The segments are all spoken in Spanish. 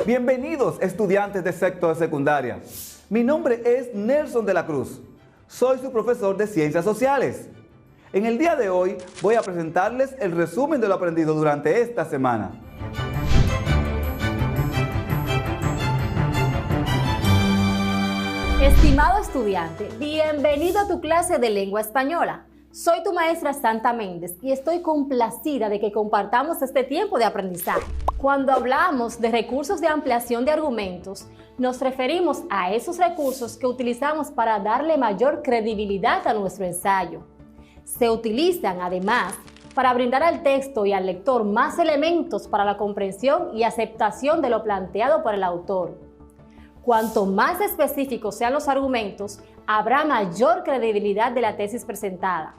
Bienvenidos, estudiantes de sexto de secundaria. Mi nombre es Nelson de la Cruz. Soy su profesor de Ciencias Sociales. En el día de hoy voy a presentarles el resumen de lo aprendido durante esta semana. Estimado estudiante, bienvenido a tu clase de lengua española. Soy tu maestra Santa Méndez y estoy complacida de que compartamos este tiempo de aprendizaje. Cuando hablamos de recursos de ampliación de argumentos, nos referimos a esos recursos que utilizamos para darle mayor credibilidad a nuestro ensayo. Se utilizan, además, para brindar al texto y al lector más elementos para la comprensión y aceptación de lo planteado por el autor. Cuanto más específicos sean los argumentos, habrá mayor credibilidad de la tesis presentada.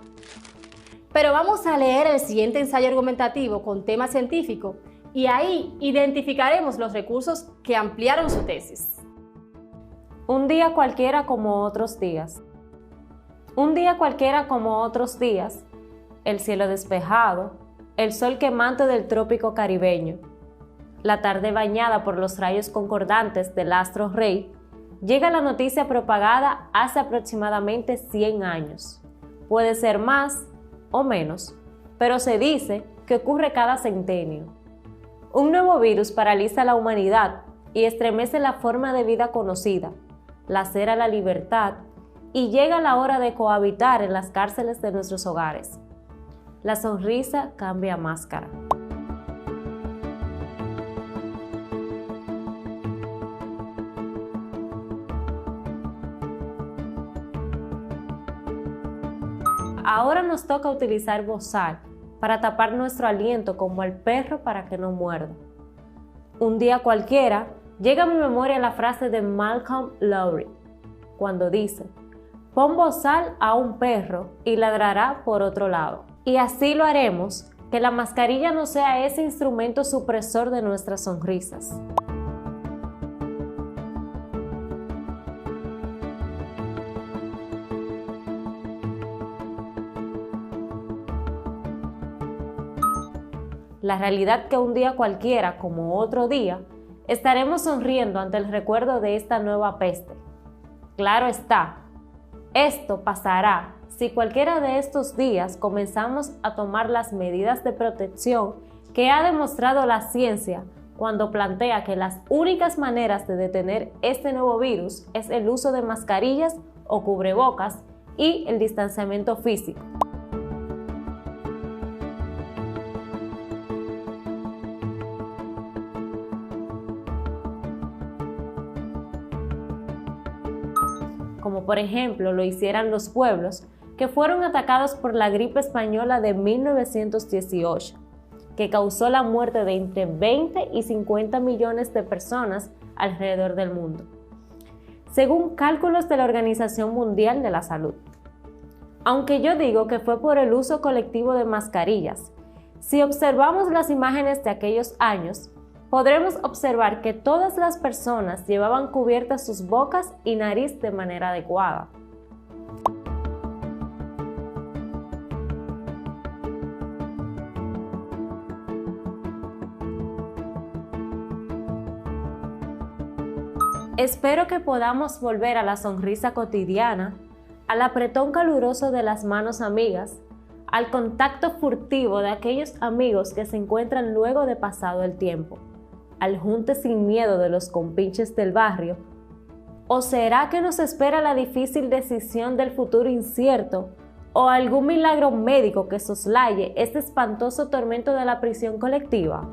Pero vamos a leer el siguiente ensayo argumentativo con tema científico y ahí identificaremos los recursos que ampliaron su tesis. Un día cualquiera como otros días. Un día cualquiera como otros días, el cielo despejado, el sol quemante del trópico caribeño, la tarde bañada por los rayos concordantes del astro rey, llega la noticia propagada hace aproximadamente 100 años. Puede ser más o menos, pero se dice que ocurre cada centenio. Un nuevo virus paraliza a la humanidad y estremece la forma de vida conocida, lacera la libertad y llega la hora de cohabitar en las cárceles de nuestros hogares. La sonrisa cambia máscara. Ahora nos toca utilizar bozal para tapar nuestro aliento como el perro para que no muerda. Un día cualquiera llega a mi memoria la frase de Malcolm Lowry cuando dice: pon bozal a un perro y ladrará por otro lado. Y así lo haremos, que la mascarilla no sea ese instrumento supresor de nuestras sonrisas. La realidad que un día cualquiera, como otro día, estaremos sonriendo ante el recuerdo de esta nueva peste. Claro está, esto pasará si cualquiera de estos días comenzamos a tomar las medidas de protección que ha demostrado la ciencia cuando plantea que las únicas maneras de detener este nuevo virus es el uso de mascarillas o cubrebocas y el distanciamiento físico. Como por ejemplo lo hicieran los pueblos que fueron atacados por la gripe española de 1918, que causó la muerte de entre 20 y 50 millones de personas alrededor del mundo, según cálculos de la Organización Mundial de la Salud. Aunque yo digo que fue por el uso colectivo de mascarillas, si observamos las imágenes de aquellos años, podremos observar que todas las personas llevaban cubiertas sus bocas y nariz de manera adecuada. Espero que podamos volver a la sonrisa cotidiana, al apretón caluroso de las manos amigas, al contacto furtivo de aquellos amigos que se encuentran luego de pasado el tiempo, al junte sin miedo de los compinches del barrio. ¿O será que nos espera la difícil decisión del futuro incierto o algún milagro médico que soslaye este espantoso tormento de la prisión colectiva?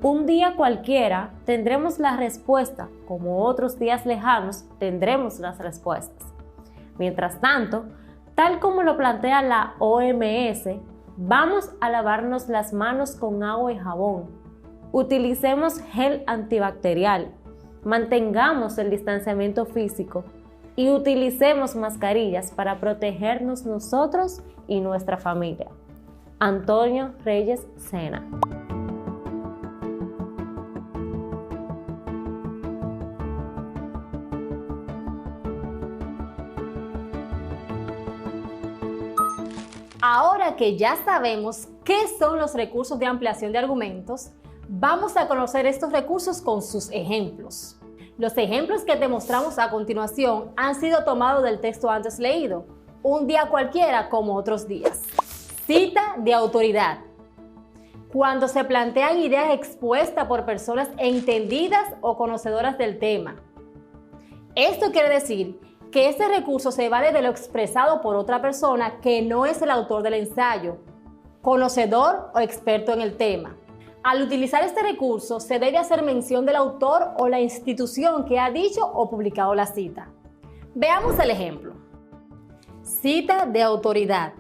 Un día cualquiera tendremos la respuesta, como otros días lejanos tendremos las respuestas. Mientras tanto, tal como lo plantea la OMS, vamos a lavarnos las manos con agua y jabón. Utilicemos gel antibacterial, mantengamos el distanciamiento físico y utilicemos mascarillas para protegernos nosotros y nuestra familia. Antonio Reyes Sena. Ahora que ya sabemos qué son los recursos de ampliación de argumentos, vamos a conocer estos recursos con sus ejemplos. Los ejemplos que te mostramos a continuación han sido tomados del texto antes leído, un día cualquiera como otros días. Cita de autoridad. Cuando se plantean ideas expuestas por personas entendidas o conocedoras del tema. Esto quiere decir que este recurso se vale de lo expresado por otra persona que no es el autor del ensayo, conocedor o experto en el tema. Al utilizar este recurso, se debe hacer mención del autor o la institución que ha dicho o publicado la cita. Veamos el ejemplo. Cita de autoridad.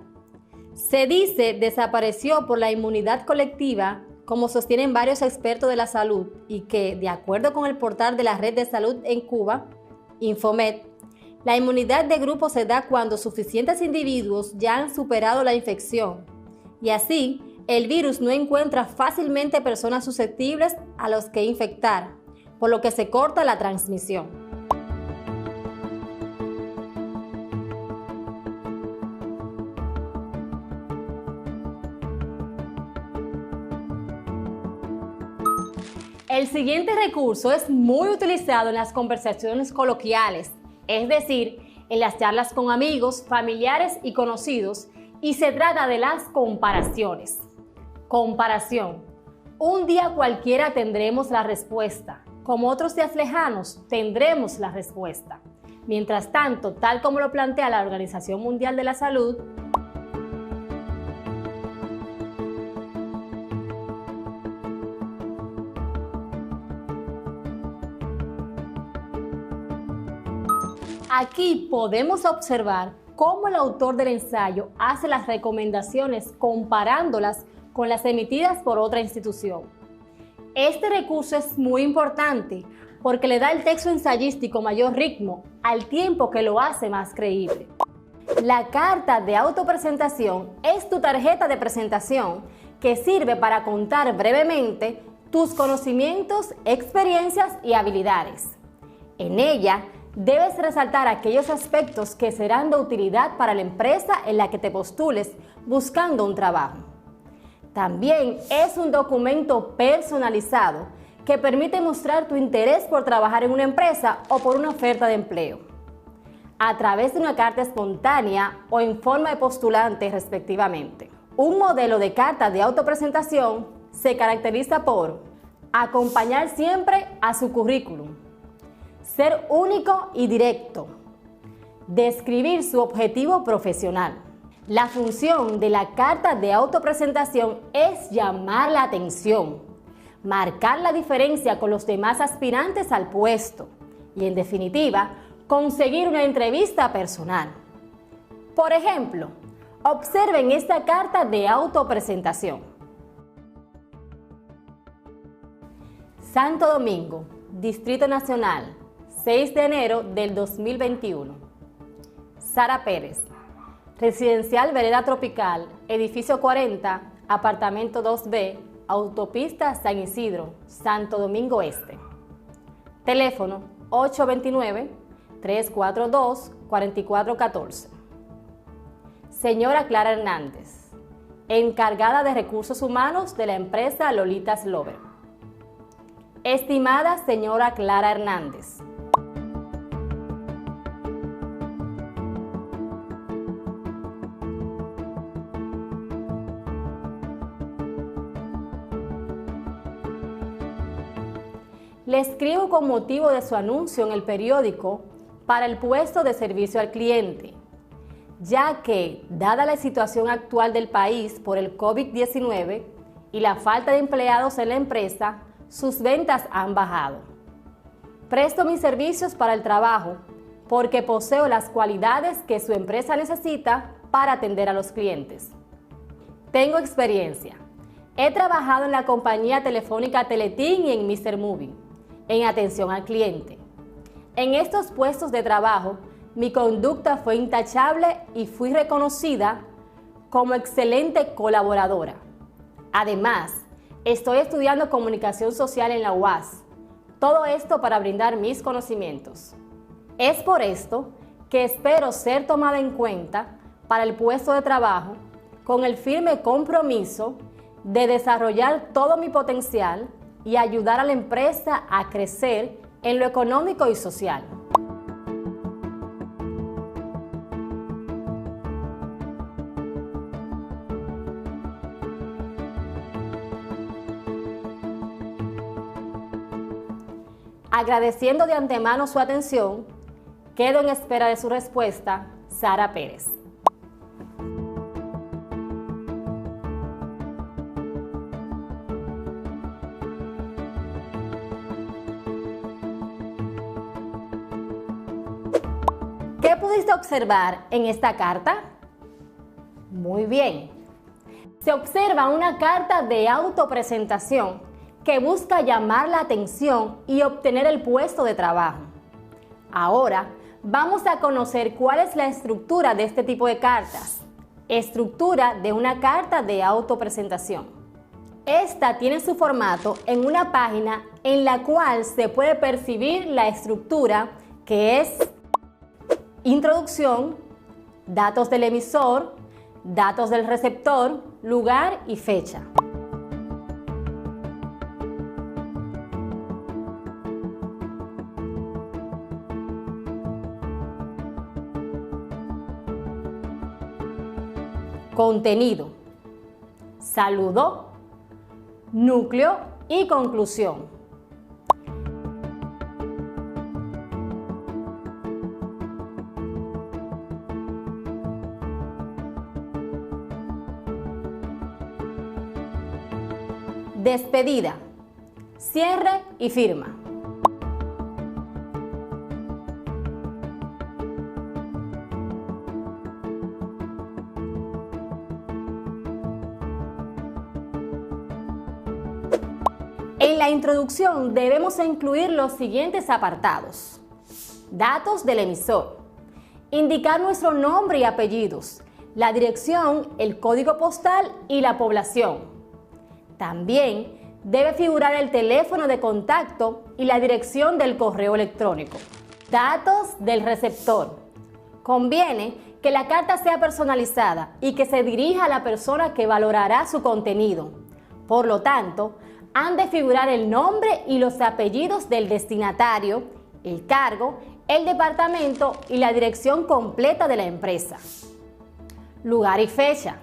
Se dice desapareció por la inmunidad colectiva, como sostienen varios expertos de la salud, y que, de acuerdo con el portal de la Red de Salud en Cuba, Infomed, la inmunidad de grupo se da cuando suficientes individuos ya han superado la infección y así el virus no encuentra fácilmente personas susceptibles a los que infectar, por lo que se corta la transmisión. El siguiente recurso es muy utilizado en las conversaciones coloquiales, es decir, en las charlas con amigos, familiares y conocidos, y se trata de las comparaciones. Comparación. Un día cualquiera tendremos la respuesta. Como otros días lejanos, tendremos la respuesta. Mientras tanto, tal como lo plantea la Organización Mundial de la Salud, aquí podemos observar cómo el autor del ensayo hace las recomendaciones comparándolas con las emitidas por otra institución. Este recurso es muy importante porque le da al texto ensayístico mayor ritmo, al tiempo que lo hace más creíble. La carta de autopresentación es tu tarjeta de presentación que sirve para contar brevemente tus conocimientos, experiencias y habilidades. En ella, debes resaltar aquellos aspectos que serán de utilidad para la empresa en la que te postules buscando un trabajo. También es un documento personalizado que permite mostrar tu interés por trabajar en una empresa o por una oferta de empleo, a través de una carta espontánea o en forma de postulante respectivamente. Un modelo de carta de autopresentación se caracteriza por acompañar siempre a su currículum, ser único y directo, describir su objetivo profesional, La función de la carta de autopresentación es llamar la atención, marcar la diferencia con los demás aspirantes al puesto y, en definitiva, conseguir una entrevista personal. Por ejemplo, observen esta carta de autopresentación. Santo Domingo, Distrito Nacional, 6 de enero del 2021. Sara Pérez, Residencial Vereda Tropical, Edificio 40, Apartamento 2B, Autopista San Isidro, Santo Domingo Este. Teléfono 829-342-4414. Señora Clara Hernández, encargada de recursos humanos de la empresa Lolitas Lover. Estimada señora Clara Hernández, le escribo con motivo de su anuncio en el periódico para el puesto de servicio al cliente, ya que, dada la situación actual del país por el COVID-19 y la falta de empleados en la empresa, sus ventas han bajado. Presto mis servicios para el trabajo porque poseo las cualidades que su empresa necesita para atender a los clientes. Tengo experiencia. He trabajado en la compañía telefónica Teletín y en Mr. Movie, en atención al cliente. En estos puestos de trabajo, mi conducta fue intachable y fui reconocida como excelente colaboradora. Además, estoy estudiando comunicación social en la UAS. Todo esto para brindar mis conocimientos. Es por esto que espero ser tomada en cuenta para el puesto de trabajo con el firme compromiso de desarrollar todo mi potencial y ayudar a la empresa a crecer en lo económico y social. Agradeciendo de antemano su atención, quedo en espera de su respuesta. Sara Pérez. ¿Qué pudiste observar en esta carta? Muy bien. Se observa una carta de autopresentación que busca llamar la atención y obtener el puesto de trabajo. Ahora vamos a conocer cuál es la estructura de este tipo de cartas. Estructura de una carta de autopresentación. Esta tiene su formato en una página en la cual se puede percibir la estructura, que es introducción, datos del emisor, datos del receptor, lugar y fecha. Contenido, saludo, núcleo y conclusión. Despedida, cierre y firma. En la introducción debemos incluir los siguientes apartados. Datos del emisor. Indicar nuestro nombre y apellidos, la dirección, el código postal y la población. También debe figurar el teléfono de contacto y la dirección del correo electrónico. Datos del receptor. Conviene que la carta sea personalizada y que se dirija a la persona que valorará su contenido. Por lo tanto, han de figurar el nombre y los apellidos del destinatario, el cargo, el departamento y la dirección completa de la empresa. Lugar y fecha.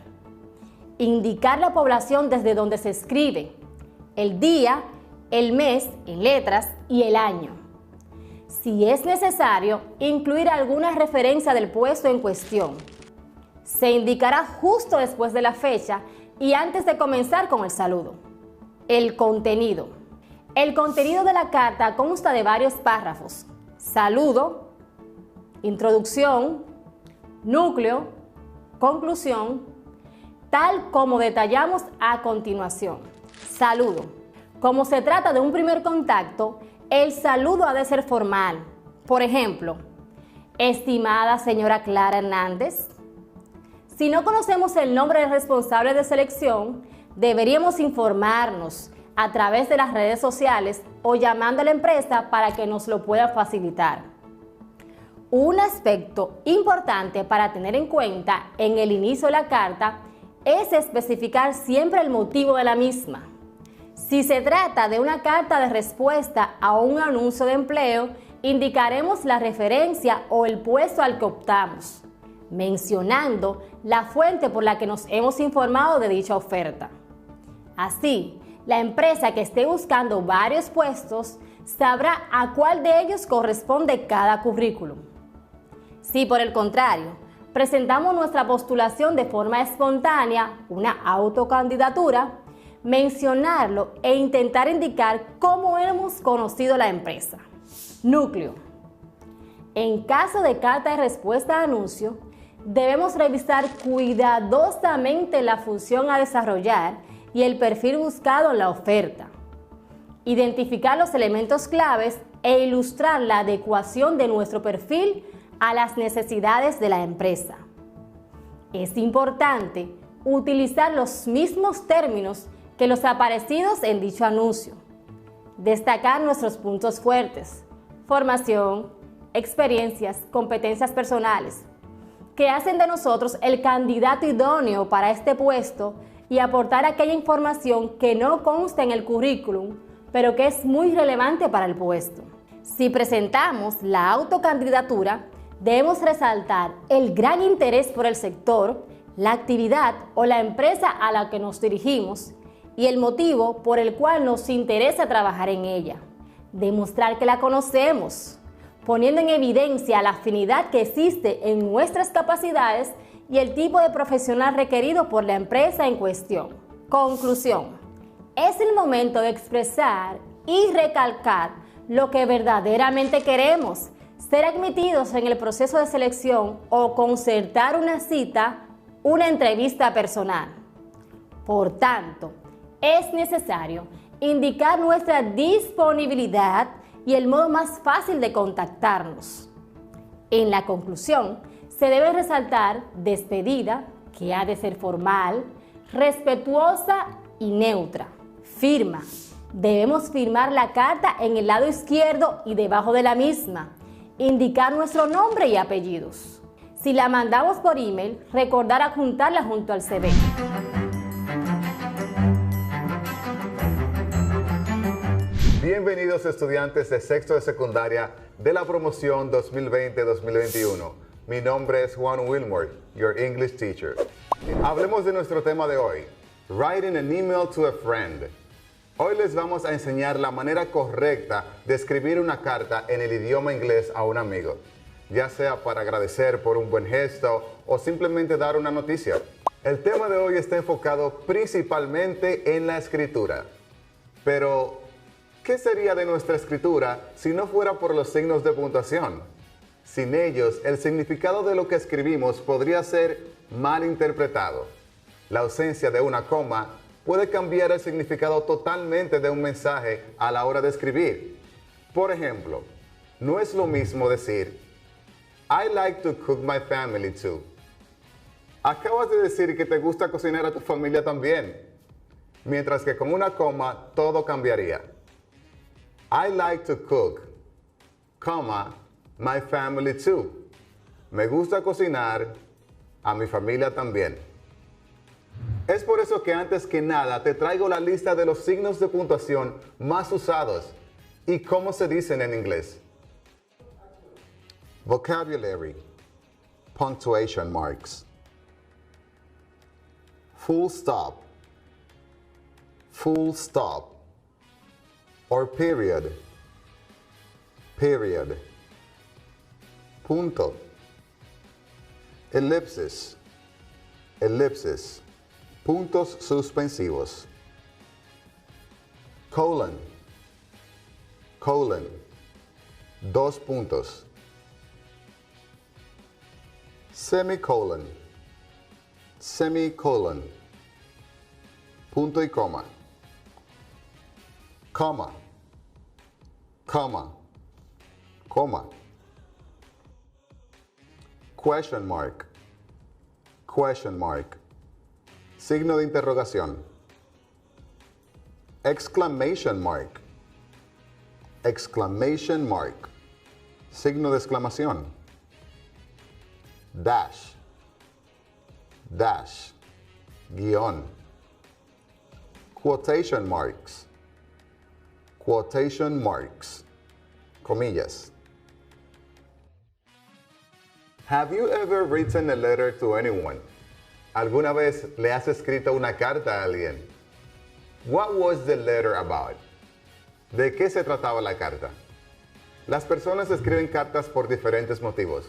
Indicar la población desde donde se escribe, el día, el mes en letras y el año. Si es necesario, incluir alguna referencia del puesto en cuestión. Se indicará justo después de la fecha y antes de comenzar con el saludo. El contenido. El contenido de la carta consta de varios párrafos: saludo, introducción, núcleo, conclusión, tal como detallamos a continuación. Saludo. Como se trata de un primer contacto, el saludo ha de ser formal. Por ejemplo, estimada señora Clara Hernández. Si no conocemos el nombre del responsable de selección, deberíamos informarnos a través de las redes sociales o llamando a la empresa para que nos lo pueda facilitar. Un aspecto importante para tener en cuenta en el inicio de la carta es especificar siempre el motivo de la misma. Si se trata de una carta de respuesta a un anuncio de empleo, indicaremos la referencia o el puesto al que optamos, mencionando la fuente por la que nos hemos informado de dicha oferta. Así, la empresa que esté buscando varios puestos sabrá a cuál de ellos corresponde cada currículum. Si por el contrario, presentamos nuestra postulación de forma espontánea, una autocandidatura, mencionarlo e intentar indicar cómo hemos conocido la empresa. Núcleo. En caso de carta de respuesta a anuncio, debemos revisar cuidadosamente la función a desarrollar y el perfil buscado en la oferta. Identificar los elementos claves e ilustrar la adecuación de nuestro perfil a las necesidades de la empresa. Es importante utilizar los mismos términos que los aparecidos en dicho anuncio. Destacar nuestros puntos fuertes: formación, experiencias, competencias personales, que hacen de nosotros el candidato idóneo para este puesto, y aportar aquella información que no consta en el currículum, pero que es muy relevante para el puesto. Si presentamos la autocandidatura, debemos resaltar el gran interés por el sector, la actividad o la empresa a la que nos dirigimos y el motivo por el cual nos interesa trabajar en ella. Demostrar que la conocemos, poniendo en evidencia la afinidad que existe en nuestras capacidades y el tipo de profesional requerido por la empresa en cuestión. Conclusión. Es el momento de expresar y recalcar lo que verdaderamente queremos: ser admitidos en el proceso de selección o concertar una cita, una entrevista personal. Por tanto, es necesario indicar nuestra disponibilidad y el modo más fácil de contactarnos. En la conclusión, se debe resaltar despedida, que ha de ser formal, respetuosa y neutra. Firma. Debemos firmar la carta en el lado izquierdo y debajo de la misma. Indicar nuestro nombre y apellidos. Si la mandamos por email, recordar adjuntarla junto al CV. Bienvenidos estudiantes de sexto de secundaria de la promoción 2020-2021. Mi nombre es Juan Wilmore, your English teacher. Hablemos de nuestro tema de hoy, writing an email to a friend. Hoy les vamos a enseñar la manera correcta de escribir una carta en el idioma inglés a un amigo, ya sea para agradecer por un buen gesto o simplemente dar una noticia. El tema de hoy está enfocado principalmente en la escritura. Pero, ¿qué sería de nuestra escritura si no fuera por los signos de puntuación? Sin ellos, el significado de lo que escribimos podría ser mal interpretado. La ausencia de una coma puede cambiar el significado totalmente de un mensaje a la hora de escribir. Por ejemplo, no es lo mismo decir I like to cook my family too. Acabas de decir que te gusta cocinar a tu familia también. Mientras que con una coma todo cambiaría. I like to cook, coma, my family too. Me gusta cocinar, a mi familia también. Es por eso que antes que nada te traigo la lista de los signos de puntuación más usados y cómo se dicen en inglés. Vocabulary, punctuation marks. Full stop, or period, punto, ellipsis, elipsis, puntos suspensivos, colon, colon, dos puntos, semicolon, semicolon, punto y coma, coma, coma, coma, question mark, signo de interrogación, exclamation mark, signo de exclamación, dash, guión, quotation marks, comillas. Have you ever written a letter to anyone? ¿Alguna vez le has escrito una carta a alguien? What was the letter about? ¿De qué se trataba la carta? Las personas escriben cartas por diferentes motivos.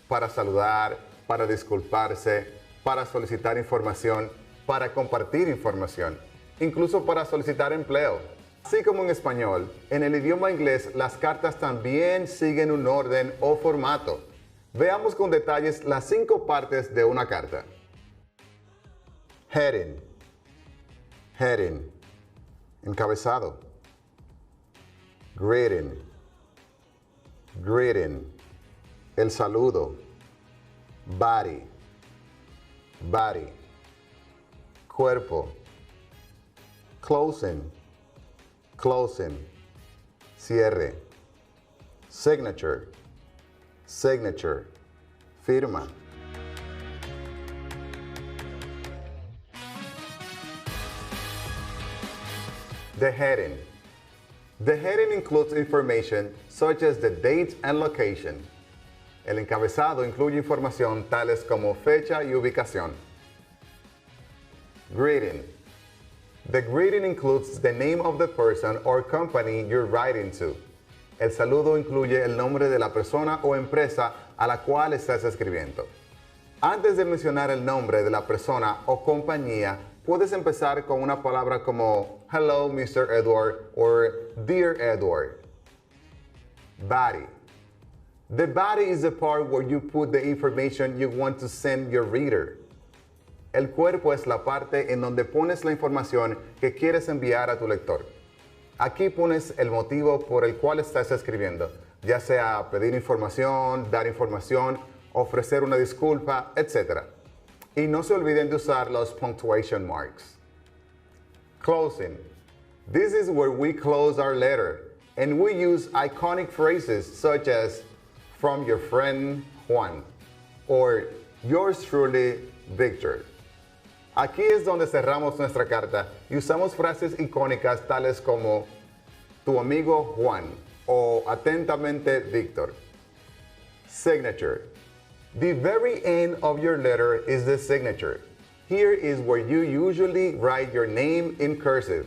Para saludar, para disculparse, para solicitar información, para compartir información, incluso para solicitar empleo. Así como en español, en el idioma inglés las cartas también siguen un orden o formato. Veamos con detalles las 5 partes de una carta. Heading, encabezado. Greeting, el saludo. Body, cuerpo. Closing, cierre. Signature, firma. The heading. The heading includes information such as the date and location. El encabezado incluye información tales como fecha y ubicación. Greeting. The greeting includes the name of the person or company you're writing to. El saludo incluye el nombre de la persona o empresa a la cual estás escribiendo. Antes de mencionar el nombre de la persona o compañía, puedes empezar con una palabra como Hello, Mr. Edward, or Dear Edward. Body. The body is the part where you put the information you want to send your reader. El cuerpo es la parte en donde pones la información que quieres enviar a tu lector. Aquí pones el motivo por el cual estás escribiendo, ya sea pedir información, dar información, ofrecer una disculpa, etc. Y no se olviden de usar los punctuation marks. Closing. This is where we close our letter, and we use iconic phrases such as from your friend Juan or yours truly Victor. Aquí es donde cerramos nuestra carta y usamos frases icónicas tales como tu amigo Juan o atentamente Víctor. Signature. The very end of your letter is the signature. Here is where you usually write your name in cursive.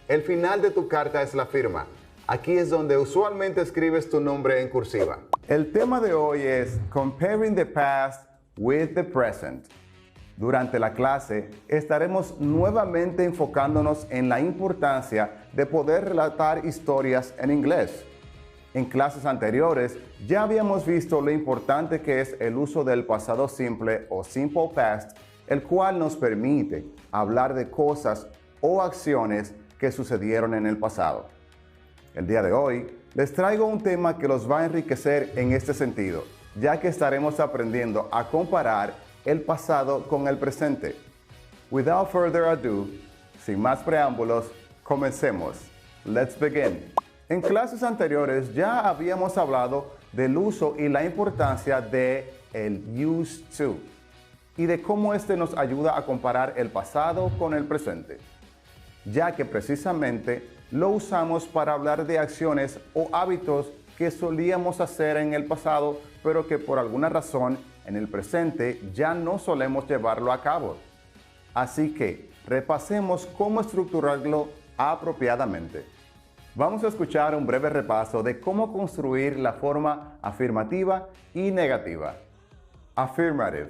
El final de tu carta es la firma. Aquí es donde usualmente escribes tu nombre en cursiva. El tema de hoy es Comparing the Past with the Present. Durante la clase estaremos nuevamente enfocándonos en la importancia de poder relatar historias en inglés. En clases anteriores ya habíamos visto lo importante que es el uso del pasado simple o simple past, el cual nos permite hablar de cosas o acciones que sucedieron en el pasado. El día de hoy les traigo un tema que los va a enriquecer en este sentido, ya que estaremos aprendiendo a comparar el pasado con el presente. Without further ado, sin más preámbulos, comencemos. Let's begin. En clases anteriores ya habíamos hablado del uso y la importancia de el used to y de cómo este nos ayuda a comparar el pasado con el presente, ya que precisamente lo usamos para hablar de acciones o hábitos que solíamos hacer en el pasado, pero que por alguna razón en el presente ya no solemos llevarlo a cabo. Así que repasemos cómo estructurarlo apropiadamente. Vamos a escuchar un breve repaso de cómo construir la forma afirmativa y negativa. Affirmative,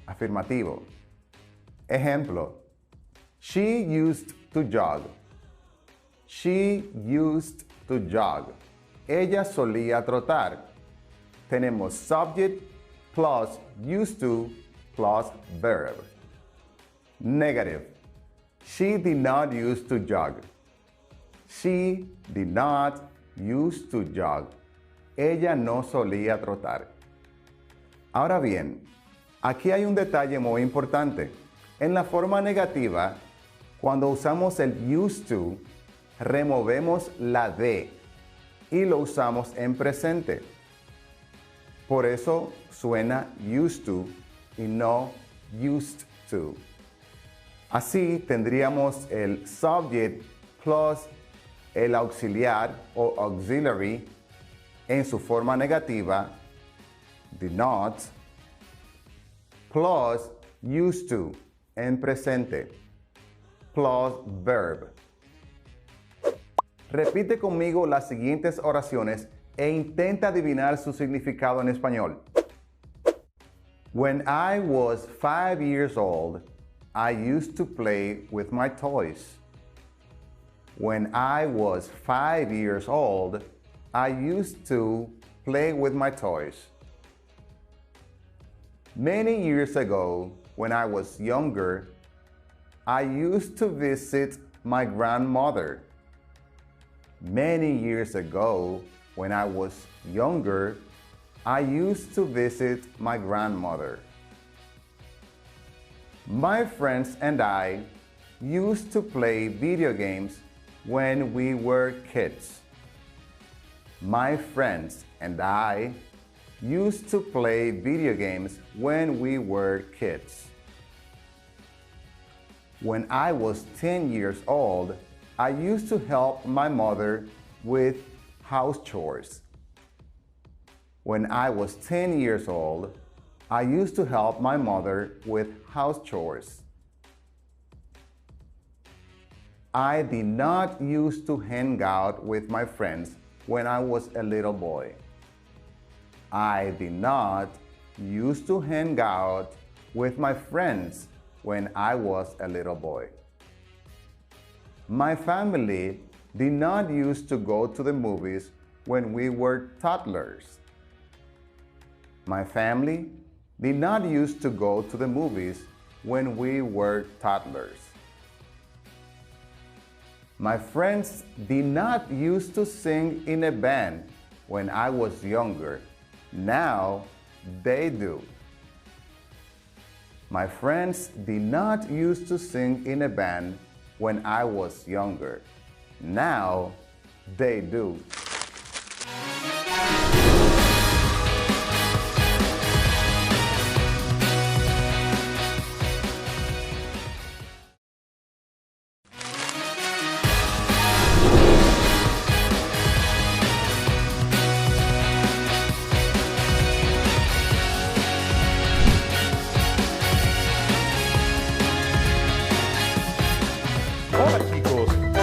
afirmativo. Ejemplo, she used to jog. She used to jog. Ella solía trotar. Tenemos subject plus used to plus verb. Negative. She did not used to jog. She did not used to jog. Ella no solía trotar. Ahora bien, aquí hay un detalle muy importante. En la forma negativa, cuando usamos el used to, removemos la D y lo usamos en presente. Por eso suena used to y no used to. Así tendríamos el subject plus el auxiliar o auxiliary en su forma negativa, did not, plus used to en presente, plus verb. Repite conmigo las siguientes oraciones e intenta adivinar su significado en español. When I was 5 years old, I used to play with my toys. When I was 5 years old, I used to play with my toys. Many years ago, when I was younger, I used to visit my grandmother. Many years ago, when I was younger, I used to visit my grandmother. My friends and I used to play video games when we were kids. My friends and I used to play video games when we were kids. When I was 10 years old, I used to help my mother with house chores. When I was 10 years old, I used to help my mother with house chores. I did not used to hang out with my friends when I was a little boy. I did not used to hang out with my friends when I was a little boy. My family did not used to go to the movies when we were toddlers. My family did not used to go to the movies when we were toddlers. My friends did not used to sing in a band when I was younger. Now they do. My friends did not used to sing in a band when I was younger. Now they do.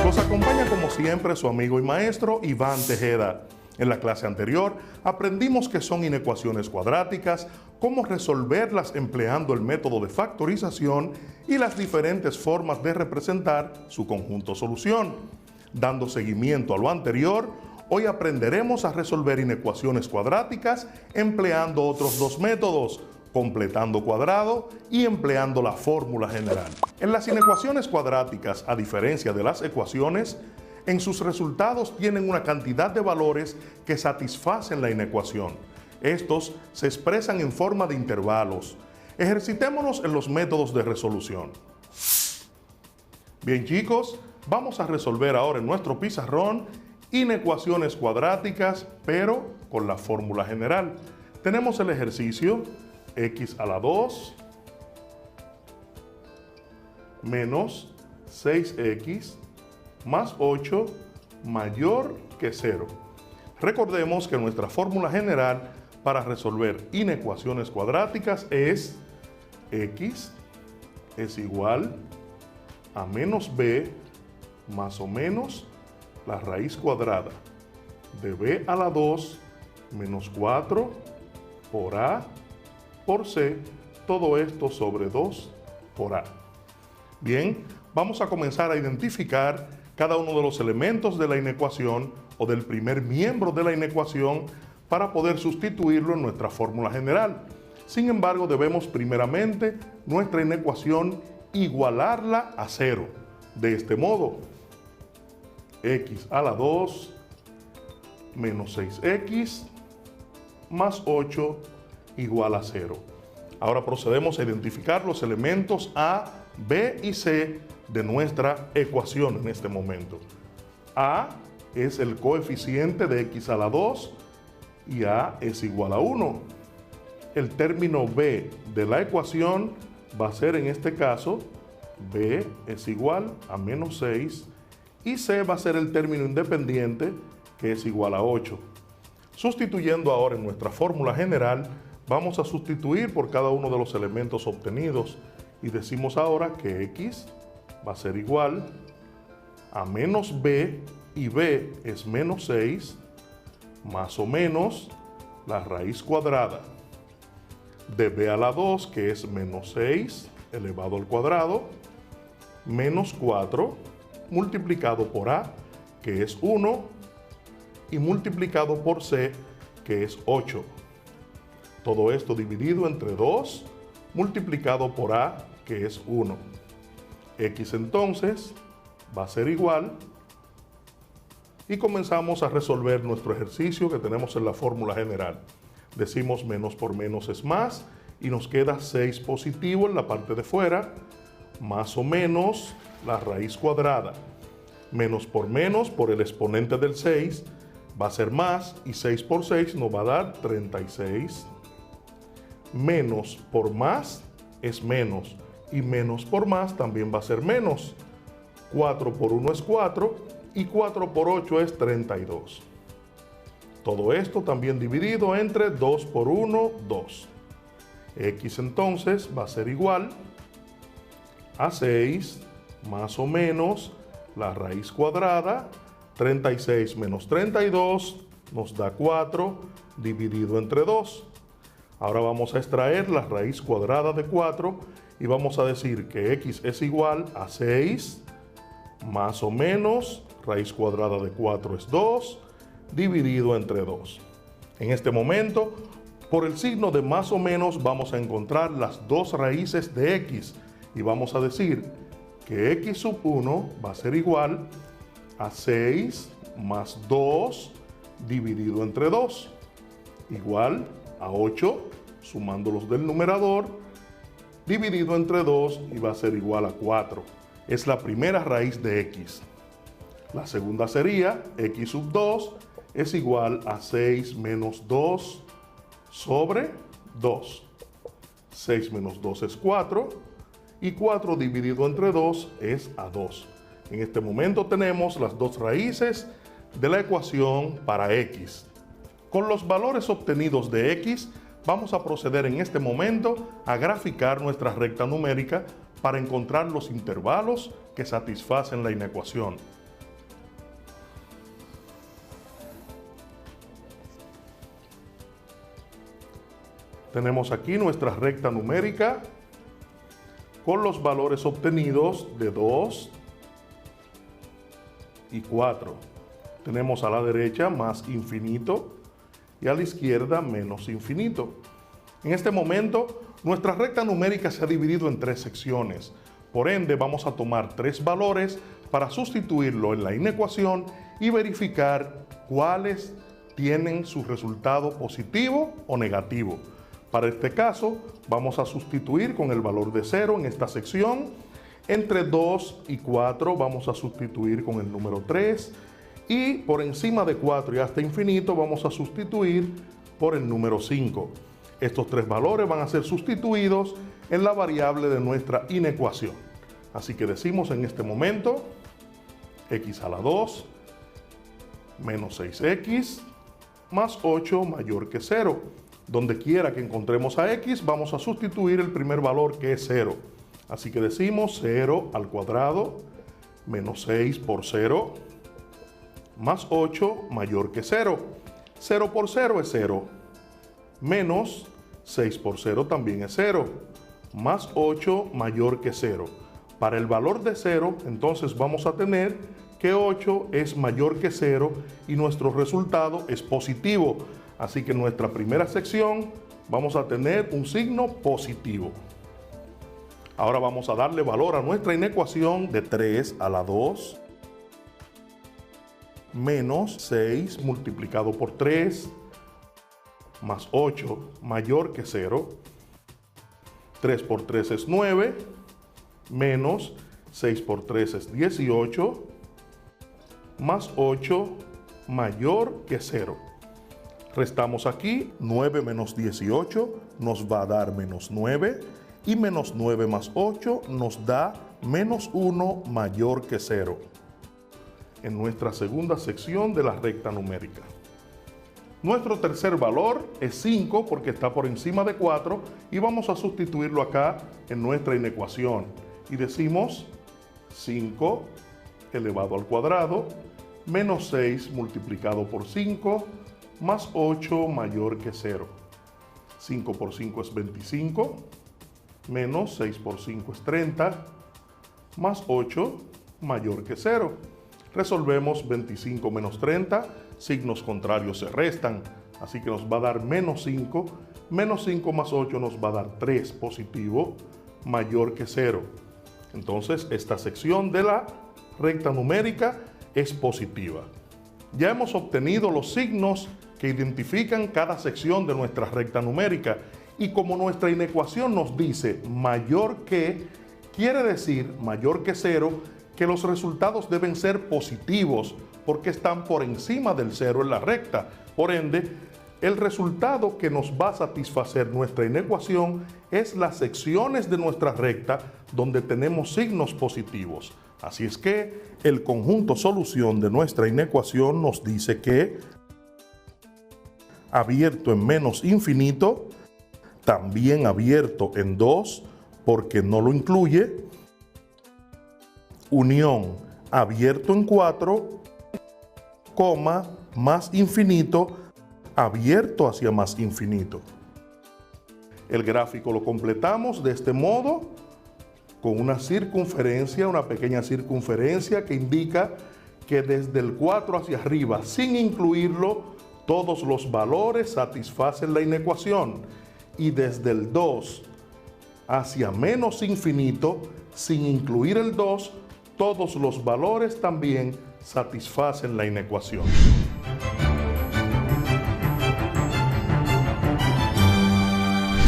Los acompaña como siempre su amigo y maestro Iván Tejeda. En la clase anterior aprendimos qué son inecuaciones cuadráticas, cómo resolverlas empleando el método de factorización y las diferentes formas de representar su conjunto solución. Dando seguimiento a lo anterior, hoy aprenderemos a resolver inecuaciones cuadráticas empleando otros dos métodos, completando cuadrado y empleando la fórmula general. En las inecuaciones cuadráticas, a diferencia de las ecuaciones, en sus resultados tienen una cantidad de valores que satisfacen la inecuación. Estos se expresan en forma de intervalos. Ejercitémonos en los métodos de resolución. Bien chicos, vamos a resolver ahora en nuestro pizarrón inecuaciones cuadráticas, pero con la fórmula general. Tenemos el ejercicio x a la 2 menos 6x más 8 mayor que 0. Recordemos que nuestra fórmula general para resolver inecuaciones cuadráticas es x es igual a menos b más o menos la raíz cuadrada de b a la 2 menos 4 por a por c, todo esto sobre 2 por a. Bien, vamos a comenzar a identificar cada uno de los elementos de la inecuación o del primer miembro de la inecuación para poder sustituirlo en nuestra fórmula general. Sin embargo, debemos primeramente nuestra inecuación igualarla a 0. De este modo, x a la 2 menos 6x más 8 igual a 0. Ahora procedemos a identificar los elementos A, B y C de nuestra ecuación en este momento. A es el coeficiente de x a la 2 y A es igual a 1. El término B de la ecuación va a ser en este caso B es igual a menos 6 y C va a ser el término independiente que es igual a 8. Sustituyendo ahora en nuestra fórmula general, vamos a sustituir por cada uno de los elementos obtenidos y decimos ahora que x va a ser igual a menos b, y b es menos 6, más o menos la raíz cuadrada de b a la 2, que es menos 6 elevado al cuadrado, menos 4 multiplicado por a, que es 1, y multiplicado por c, que es 8. Todo esto dividido entre 2, multiplicado por a, que es 1. X entonces va a ser igual, y comenzamos a resolver nuestro ejercicio que tenemos en la fórmula general. Decimos menos por menos es más, y nos queda 6 positivo en la parte de fuera, más o menos la raíz cuadrada. Menos por el exponente del 6 va a ser más, y 6 por 6 nos va a dar 36. Menos por más es menos, y menos por más también va a ser menos. 4 por 1 es 4, y 4 por 8 es 32. Todo esto también dividido entre 2 por 1, 2. X entonces va a ser igual a 6 más o menos la raíz cuadrada. 36 menos 32 nos da 4 dividido entre 2. Ahora vamos a extraer la raíz cuadrada de 4 y vamos a decir que x es igual a 6 más o menos raíz cuadrada de 4 es 2 dividido entre 2. En este momento, por el signo de más o menos, vamos a encontrar las dos raíces de x y vamos a decir que x sub 1 va a ser igual a 6 más 2 dividido entre 2, igual a 8, sumándolos del numerador, dividido entre 2 y va a ser igual a 4. Es la primera raíz de x. La segunda sería x sub 2 es igual a 6 menos 2 sobre 2. 6 menos 2 es 4 y 4 dividido entre 2 es a 2. En este momento tenemos las dos raíces de la ecuación para x. Con los valores obtenidos de x, vamos a proceder en este momento a graficar nuestra recta numérica para encontrar los intervalos que satisfacen la inecuación. Tenemos aquí nuestra recta numérica con los valores obtenidos de 2 y 4. Tenemos a la derecha más infinito y a la izquierda menos infinito. En este momento, nuestra recta numérica se ha dividido en 3 secciones. Por ende, vamos a tomar 3 valores para sustituirlo en la inecuación y verificar cuáles tienen su resultado positivo o negativo. Para este caso, vamos a sustituir con el valor de 0 en esta sección. Entre 2 y 4 vamos a sustituir con el número 3. Y por encima de 4 y hasta infinito vamos a sustituir por el número 5. Estos 3 valores van a ser sustituidos en la variable de nuestra inecuación. Así que decimos en este momento x a la 2 menos 6x más 8 mayor que 0. Donde quiera que encontremos a x, vamos a sustituir el primer valor que es 0. Así que decimos 0 al cuadrado menos 6 por 0 más 8 mayor que 0. 0 por 0 es 0. Menos 6 por 0 también es 0. Más 8 mayor que 0. Para el valor de 0, entonces vamos a tener que 8 es mayor que 0 y nuestro resultado es positivo. Así que en nuestra primera sección vamos a tener un signo positivo. Ahora vamos a darle valor a nuestra inecuación de 3 a la 2 menos 6 multiplicado por 3 más 8 mayor que 0. 3 por 3 es 9, menos 6 por 3 es 18, más 8 mayor que 0. Restamos aquí, 9 menos 18 nos va a dar menos 9, y menos 9 más 8 nos da menos 1 mayor que 0. En nuestra segunda sección de la recta numérica. Nuestro tercer valor es 5 porque está por encima de 4 y vamos a sustituirlo acá en nuestra inecuación. Y decimos 5 elevado al cuadrado menos 6 multiplicado por 5 más 8 mayor que 0. 5 por 5 es 25, menos 6 por 5 es 30, más 8 mayor que 0. Resolvemos 25 menos 30, signos contrarios se restan, así que nos va a dar menos 5, menos 5 más 8 nos va a dar 3 positivo, mayor que 0. Entonces esta sección de la recta numérica es positiva. Ya hemos obtenido los signos que identifican cada sección de nuestra recta numérica y como nuestra inecuación nos dice mayor que, quiere decir mayor que 0, que los resultados deben ser positivos porque están por encima del 0 en la recta. Por ende, el resultado que nos va a satisfacer nuestra inecuación es las secciones de nuestra recta donde tenemos signos positivos. Así es que el conjunto solución de nuestra inecuación nos dice que abierto en menos infinito, también abierto en 2 porque no lo incluye, unión abierto en 4, coma, más infinito, abierto hacia más infinito. El gráfico lo completamos de este modo, con una circunferencia, una pequeña circunferencia que indica que desde el 4 hacia arriba, sin incluirlo, todos los valores satisfacen la inecuación. Y desde el 2 hacia menos infinito, sin incluir el 2, todos los valores también satisfacen la inecuación.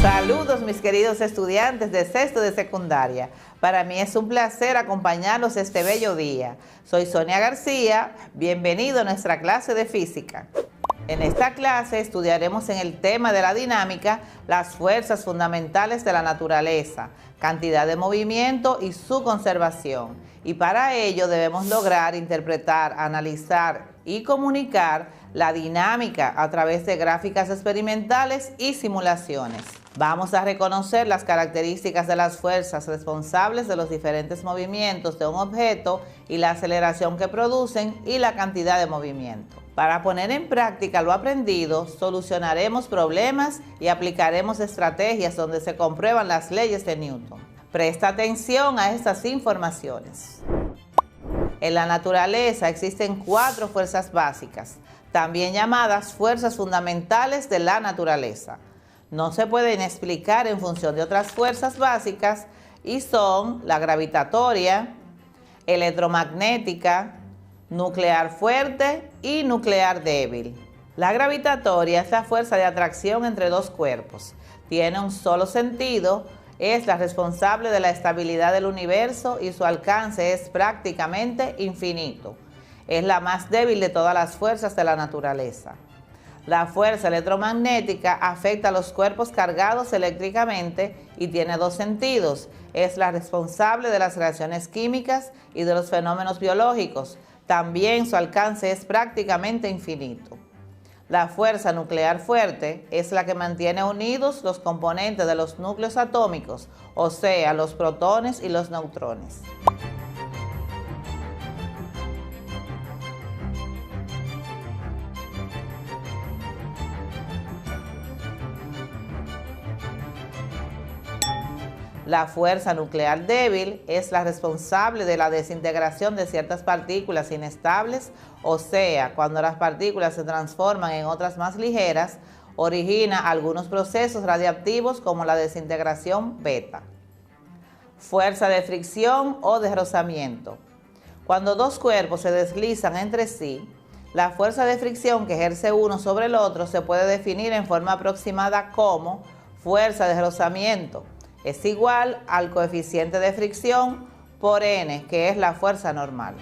Saludos mis queridos estudiantes de sexto de secundaria. Para mí es un placer acompañarlos este bello día. Soy Sonia García, bienvenido a nuestra clase de física. En esta clase estudiaremos en el tema de la dinámica las fuerzas fundamentales de la naturaleza, cantidad de movimiento y su conservación. Y para ello debemos lograr interpretar, analizar y comunicar la dinámica a través de gráficas experimentales y simulaciones. Vamos a reconocer las características de las fuerzas responsables de los diferentes movimientos de un objeto y la aceleración que producen y la cantidad de movimiento. Para poner en práctica lo aprendido, solucionaremos problemas y aplicaremos estrategias donde se comprueban las leyes de Newton. Presta atención a estas informaciones. En la naturaleza existen 4 fuerzas básicas, también llamadas fuerzas fundamentales de la naturaleza. No se pueden explicar en función de otras fuerzas básicas y son la gravitatoria, electromagnética, nuclear fuerte y nuclear débil. La gravitatoria es la fuerza de atracción entre dos cuerpos. Tiene un solo sentido, es la responsable de la estabilidad del universo y su alcance es prácticamente infinito. Es la más débil de todas las fuerzas de la naturaleza. La fuerza electromagnética afecta a los cuerpos cargados eléctricamente y tiene 2 sentidos. Es la responsable de las reacciones químicas y de los fenómenos biológicos. También su alcance es prácticamente infinito. La fuerza nuclear fuerte es la que mantiene unidos los componentes de los núcleos atómicos, o sea, los protones y los neutrones. La fuerza nuclear débil es la responsable de la desintegración de ciertas partículas inestables, o sea, cuando las partículas se transforman en otras más ligeras, origina algunos procesos radiactivos como la desintegración beta. Fuerza de fricción o de rozamiento. Cuando dos cuerpos se deslizan entre sí, la fuerza de fricción que ejerce uno sobre el otro se puede definir en forma aproximada como fuerza de rozamiento. Es igual al coeficiente de fricción por N, que es la fuerza normal.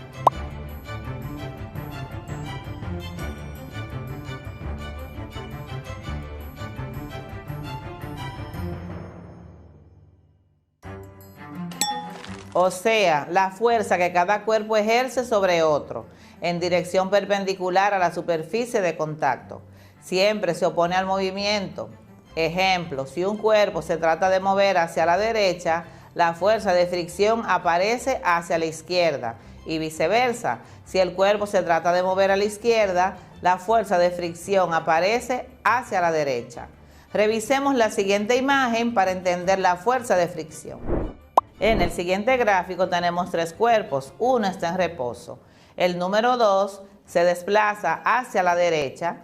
O sea, la fuerza que cada cuerpo ejerce sobre otro, en dirección perpendicular a la superficie de contacto. Siempre se opone al movimiento. Ejemplo, si un cuerpo se trata de mover hacia la derecha, la fuerza de fricción aparece hacia la izquierda y viceversa. Si el cuerpo se trata de mover a la izquierda, la fuerza de fricción aparece hacia la derecha. Revisemos la siguiente imagen para entender la fuerza de fricción. En el siguiente gráfico tenemos tres cuerpos, uno está en reposo. El número 2 se desplaza hacia la derecha,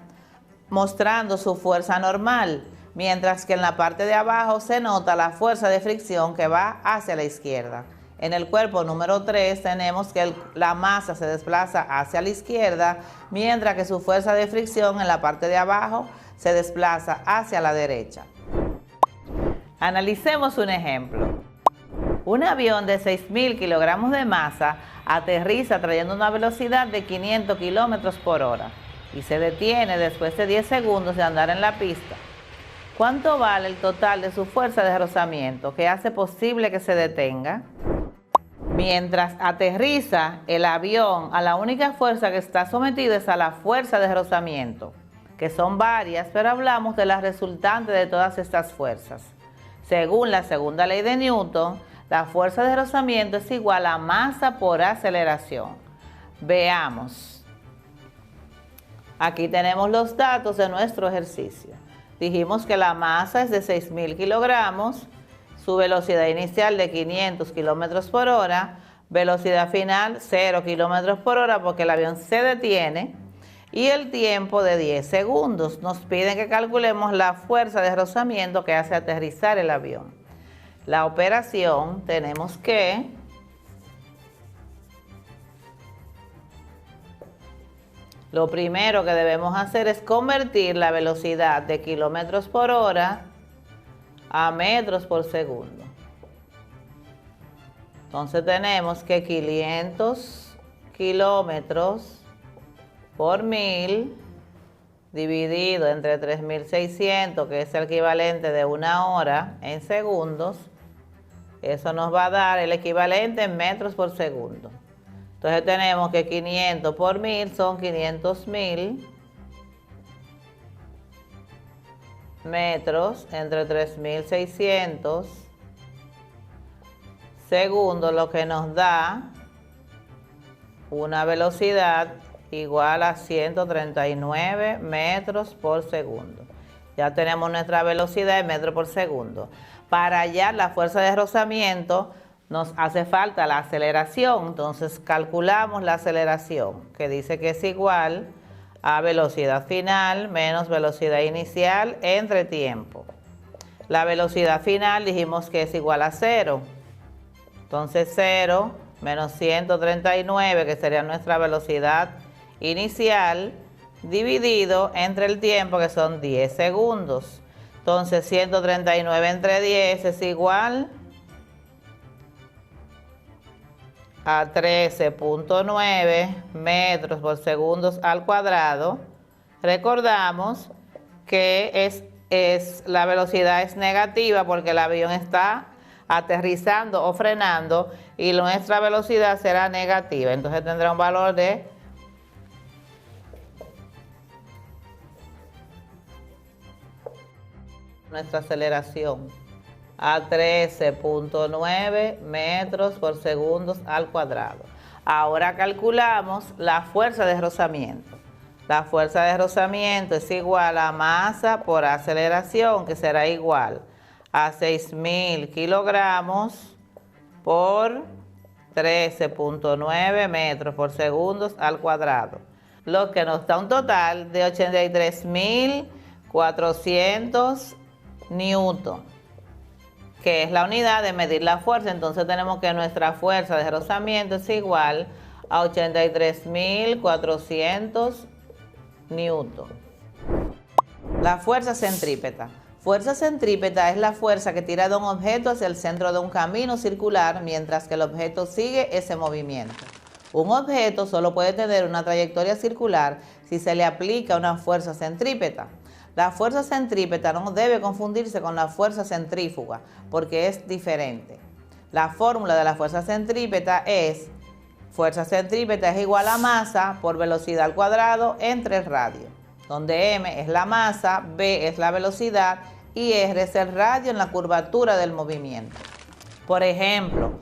mostrando su fuerza normal, mientras que en la parte de abajo se nota la fuerza de fricción que va hacia la izquierda. En el cuerpo número 3 tenemos que la masa se desplaza hacia la izquierda, mientras que su fuerza de fricción en la parte de abajo se desplaza hacia la derecha. Analicemos un ejemplo. Un avión de 6.000 kilogramos de masa aterriza trayendo una velocidad de 500 kilómetros por hora y se detiene después de 10 segundos de andar en la pista. ¿Cuánto vale el total de su fuerza de rozamiento que hace posible que se detenga? Mientras aterriza el avión, a la única fuerza que está sometido es a la fuerza de rozamiento, que son varias, pero hablamos de las resultantes de todas estas fuerzas. Según la segunda ley de Newton, la fuerza de rozamiento es igual a masa por aceleración. Veamos. Aquí tenemos los datos de nuestro ejercicio. Dijimos que la masa es de 6.000 kilogramos, su velocidad inicial de 500 kilómetros por hora, velocidad final 0 kilómetros por hora porque el avión se detiene, y el tiempo de 10 segundos. Nos piden que calculemos la fuerza de rozamiento que hace aterrizar el avión. La operación tenemos que lo primero que debemos hacer es convertir la velocidad de kilómetros por hora a metros por segundo. Entonces tenemos que 500 kilómetros por 1000 dividido entre 3600, que es el equivalente de una hora en segundos, eso nos va a dar el equivalente en metros por segundo. Entonces tenemos que 500 por 1000 son 500.000 metros entre 3600 segundos, lo que nos da una velocidad igual a 139 metros por segundo. Ya tenemos nuestra velocidad en metros por segundo. Para hallar la fuerza de rozamiento nos hace falta la aceleración, entonces calculamos la aceleración, que dice que es igual a velocidad final menos velocidad inicial entre tiempo. La velocidad final dijimos que es igual a 0, entonces 0 menos 139, que sería nuestra velocidad inicial, dividido entre el tiempo, que son 10 segundos. Entonces 139 entre 10 es igual a 13.9 metros por segundo al cuadrado. Recordamos que la velocidad es negativa porque el avión está aterrizando o frenando y nuestra velocidad será negativa. Entonces tendrá un valor de nuestra aceleración a 13.9 metros por segundo al cuadrado. Ahora calculamos la fuerza de rozamiento. La fuerza de rozamiento es igual a masa por aceleración, que será igual a 6.000 kilogramos por 13.9 metros por segundo al cuadrado, lo que nos da un total de 83.400 newton, que es la unidad de medir la fuerza. Entonces tenemos que nuestra fuerza de rozamiento es igual a 83.400 newton. La fuerza centrípeta. Fuerza centrípeta es la fuerza que tira de un objeto hacia el centro de un camino circular mientras que el objeto sigue ese movimiento. Un objeto solo puede tener una trayectoria circular si se le aplica una fuerza centrípeta. La fuerza centrípeta no debe confundirse con la fuerza centrífuga porque es diferente. La fórmula de la fuerza centrípeta es: fuerza centrípeta es igual a masa por velocidad al cuadrado entre radio, donde m es la masa, b es la velocidad y r es el radio en la curvatura del movimiento. Por ejemplo,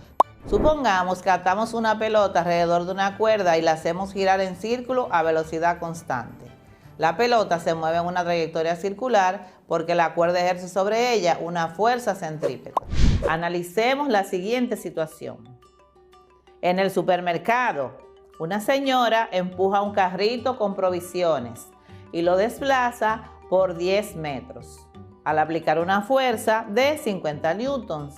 supongamos que atamos una pelota alrededor de una cuerda y la hacemos girar en círculo a velocidad constante. La pelota se mueve en una trayectoria circular porque la cuerda ejerce sobre ella una fuerza centrípeta. Analicemos la siguiente situación. En el supermercado, una señora empuja un carrito con provisiones y lo desplaza por 10 metros al aplicar una fuerza de 50 newtons.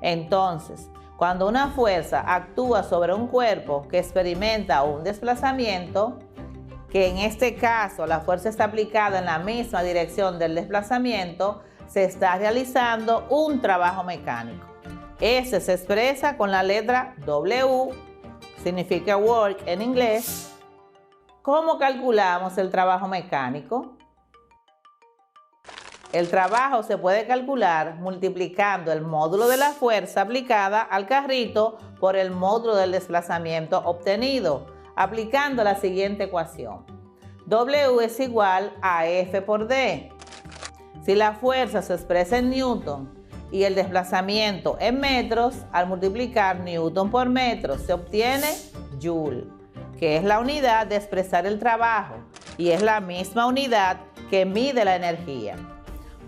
Entonces, cuando una fuerza actúa sobre un cuerpo que experimenta un desplazamiento, que en este caso la fuerza está aplicada en la misma dirección del desplazamiento, se está realizando un trabajo mecánico. Ese se expresa con la letra W, significa work en inglés. ¿Cómo calculamos el trabajo mecánico? El trabajo se puede calcular multiplicando el módulo de la fuerza aplicada al carrito por el módulo del desplazamiento obtenido, aplicando la siguiente ecuación. W es igual a F por D. Si la fuerza se expresa en newton y el desplazamiento en metros, al multiplicar newton por metro se obtiene joule, que es la unidad de expresar el trabajo y es la misma unidad que mide la energía.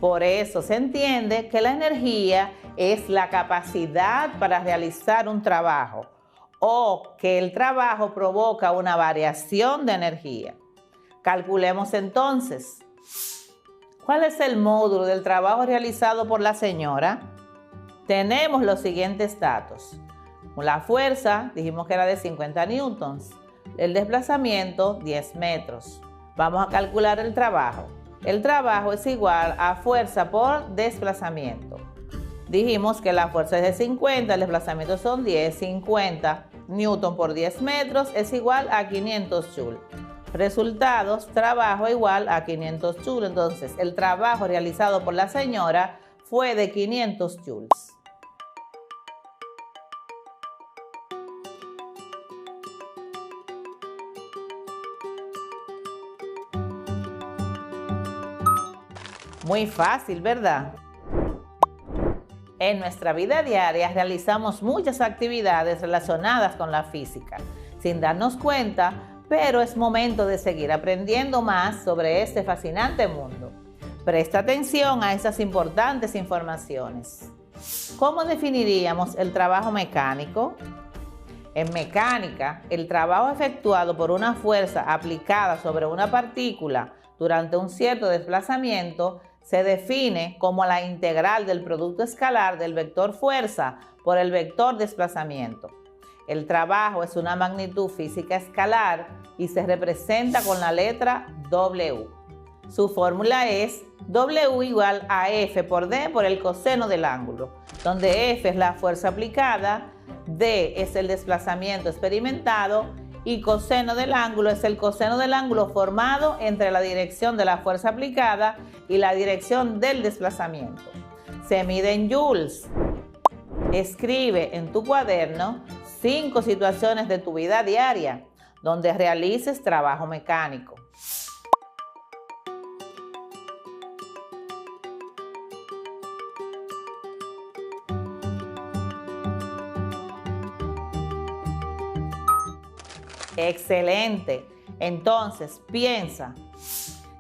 Por eso se entiende que la energía es la capacidad para realizar un trabajo o que el trabajo provoca una variación de energía. Calculemos entonces. ¿Cuál es el módulo del trabajo realizado por la señora? Tenemos los siguientes datos. La fuerza, dijimos que era de 50 newtons. El desplazamiento, 10 metros. Vamos a calcular el trabajo. El trabajo es igual a fuerza por desplazamiento. Dijimos que la fuerza es de 50, el desplazamiento son 10, 50 newton por 10 metros es igual a 500 joule. Resultados, trabajo igual a 500 joule. Entonces, el trabajo realizado por la señora fue de 500 joules. Muy fácil, ¿verdad? En nuestra vida diaria realizamos muchas actividades relacionadas con la física, sin darnos cuenta, pero es momento de seguir aprendiendo más sobre este fascinante mundo. Presta atención a esas importantes informaciones. ¿Cómo definiríamos el trabajo mecánico? En mecánica, el trabajo efectuado por una fuerza aplicada sobre una partícula durante un cierto desplazamiento se define como la integral del producto escalar del vector fuerza por el vector desplazamiento. El trabajo es una magnitud física escalar y se representa con la letra W. Su fórmula es W igual a F por D por el coseno del ángulo, donde F es la fuerza aplicada, D es el desplazamiento experimentado y coseno del ángulo es el coseno del ángulo formado entre la dirección de la fuerza aplicada y la dirección del desplazamiento. Se mide en joules. Escribe en tu cuaderno 5 situaciones de tu vida diaria donde realices trabajo mecánico. Excelente. Entonces, piensa,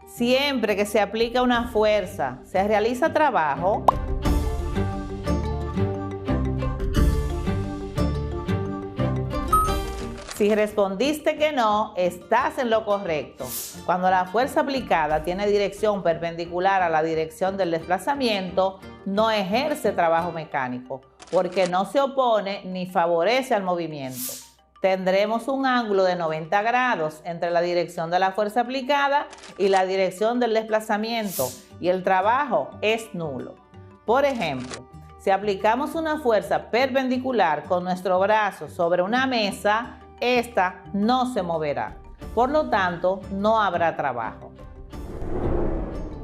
siempre que se aplica una fuerza, ¿se realiza trabajo? Si respondiste que no, estás en lo correcto. Cuando la fuerza aplicada tiene dirección perpendicular a la dirección del desplazamiento, no ejerce trabajo mecánico, porque no se opone ni favorece al movimiento. Tendremos un ángulo de 90 grados entre la dirección de la fuerza aplicada y la dirección del desplazamiento, y el trabajo es nulo. Por ejemplo, si aplicamos una fuerza perpendicular con nuestro brazo sobre una mesa, esta no se moverá. Por lo tanto, no habrá trabajo.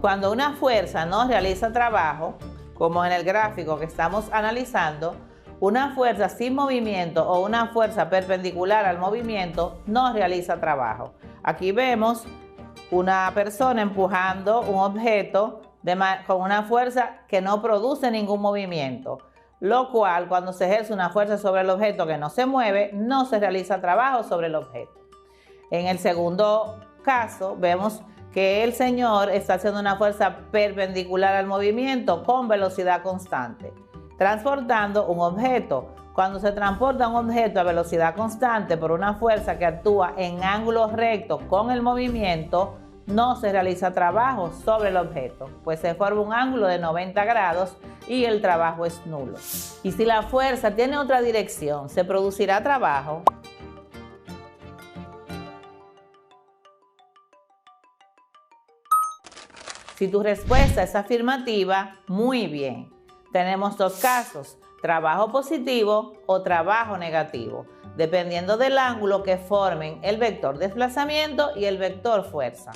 Cuando una fuerza no realiza trabajo, como en el gráfico que estamos analizando, una fuerza sin movimiento o una fuerza perpendicular al movimiento no realiza trabajo. Aquí vemos una persona empujando un objeto con una fuerza que no produce ningún movimiento, lo cual cuando se ejerce una fuerza sobre el objeto que no se mueve, no se realiza trabajo sobre el objeto. En el segundo caso vemos que el señor está haciendo una fuerza perpendicular al movimiento con velocidad constante, transportando un objeto. Cuando se transporta un objeto a velocidad constante por una fuerza que actúa en ángulo recto con el movimiento, no se realiza trabajo sobre el objeto, pues se forma un ángulo de 90 grados y el trabajo es nulo. Y si la fuerza tiene otra dirección, ¿se producirá trabajo? Si tu respuesta es afirmativa, muy bien. Tenemos dos casos, trabajo positivo o trabajo negativo, dependiendo del ángulo que formen el vector desplazamiento y el vector fuerza.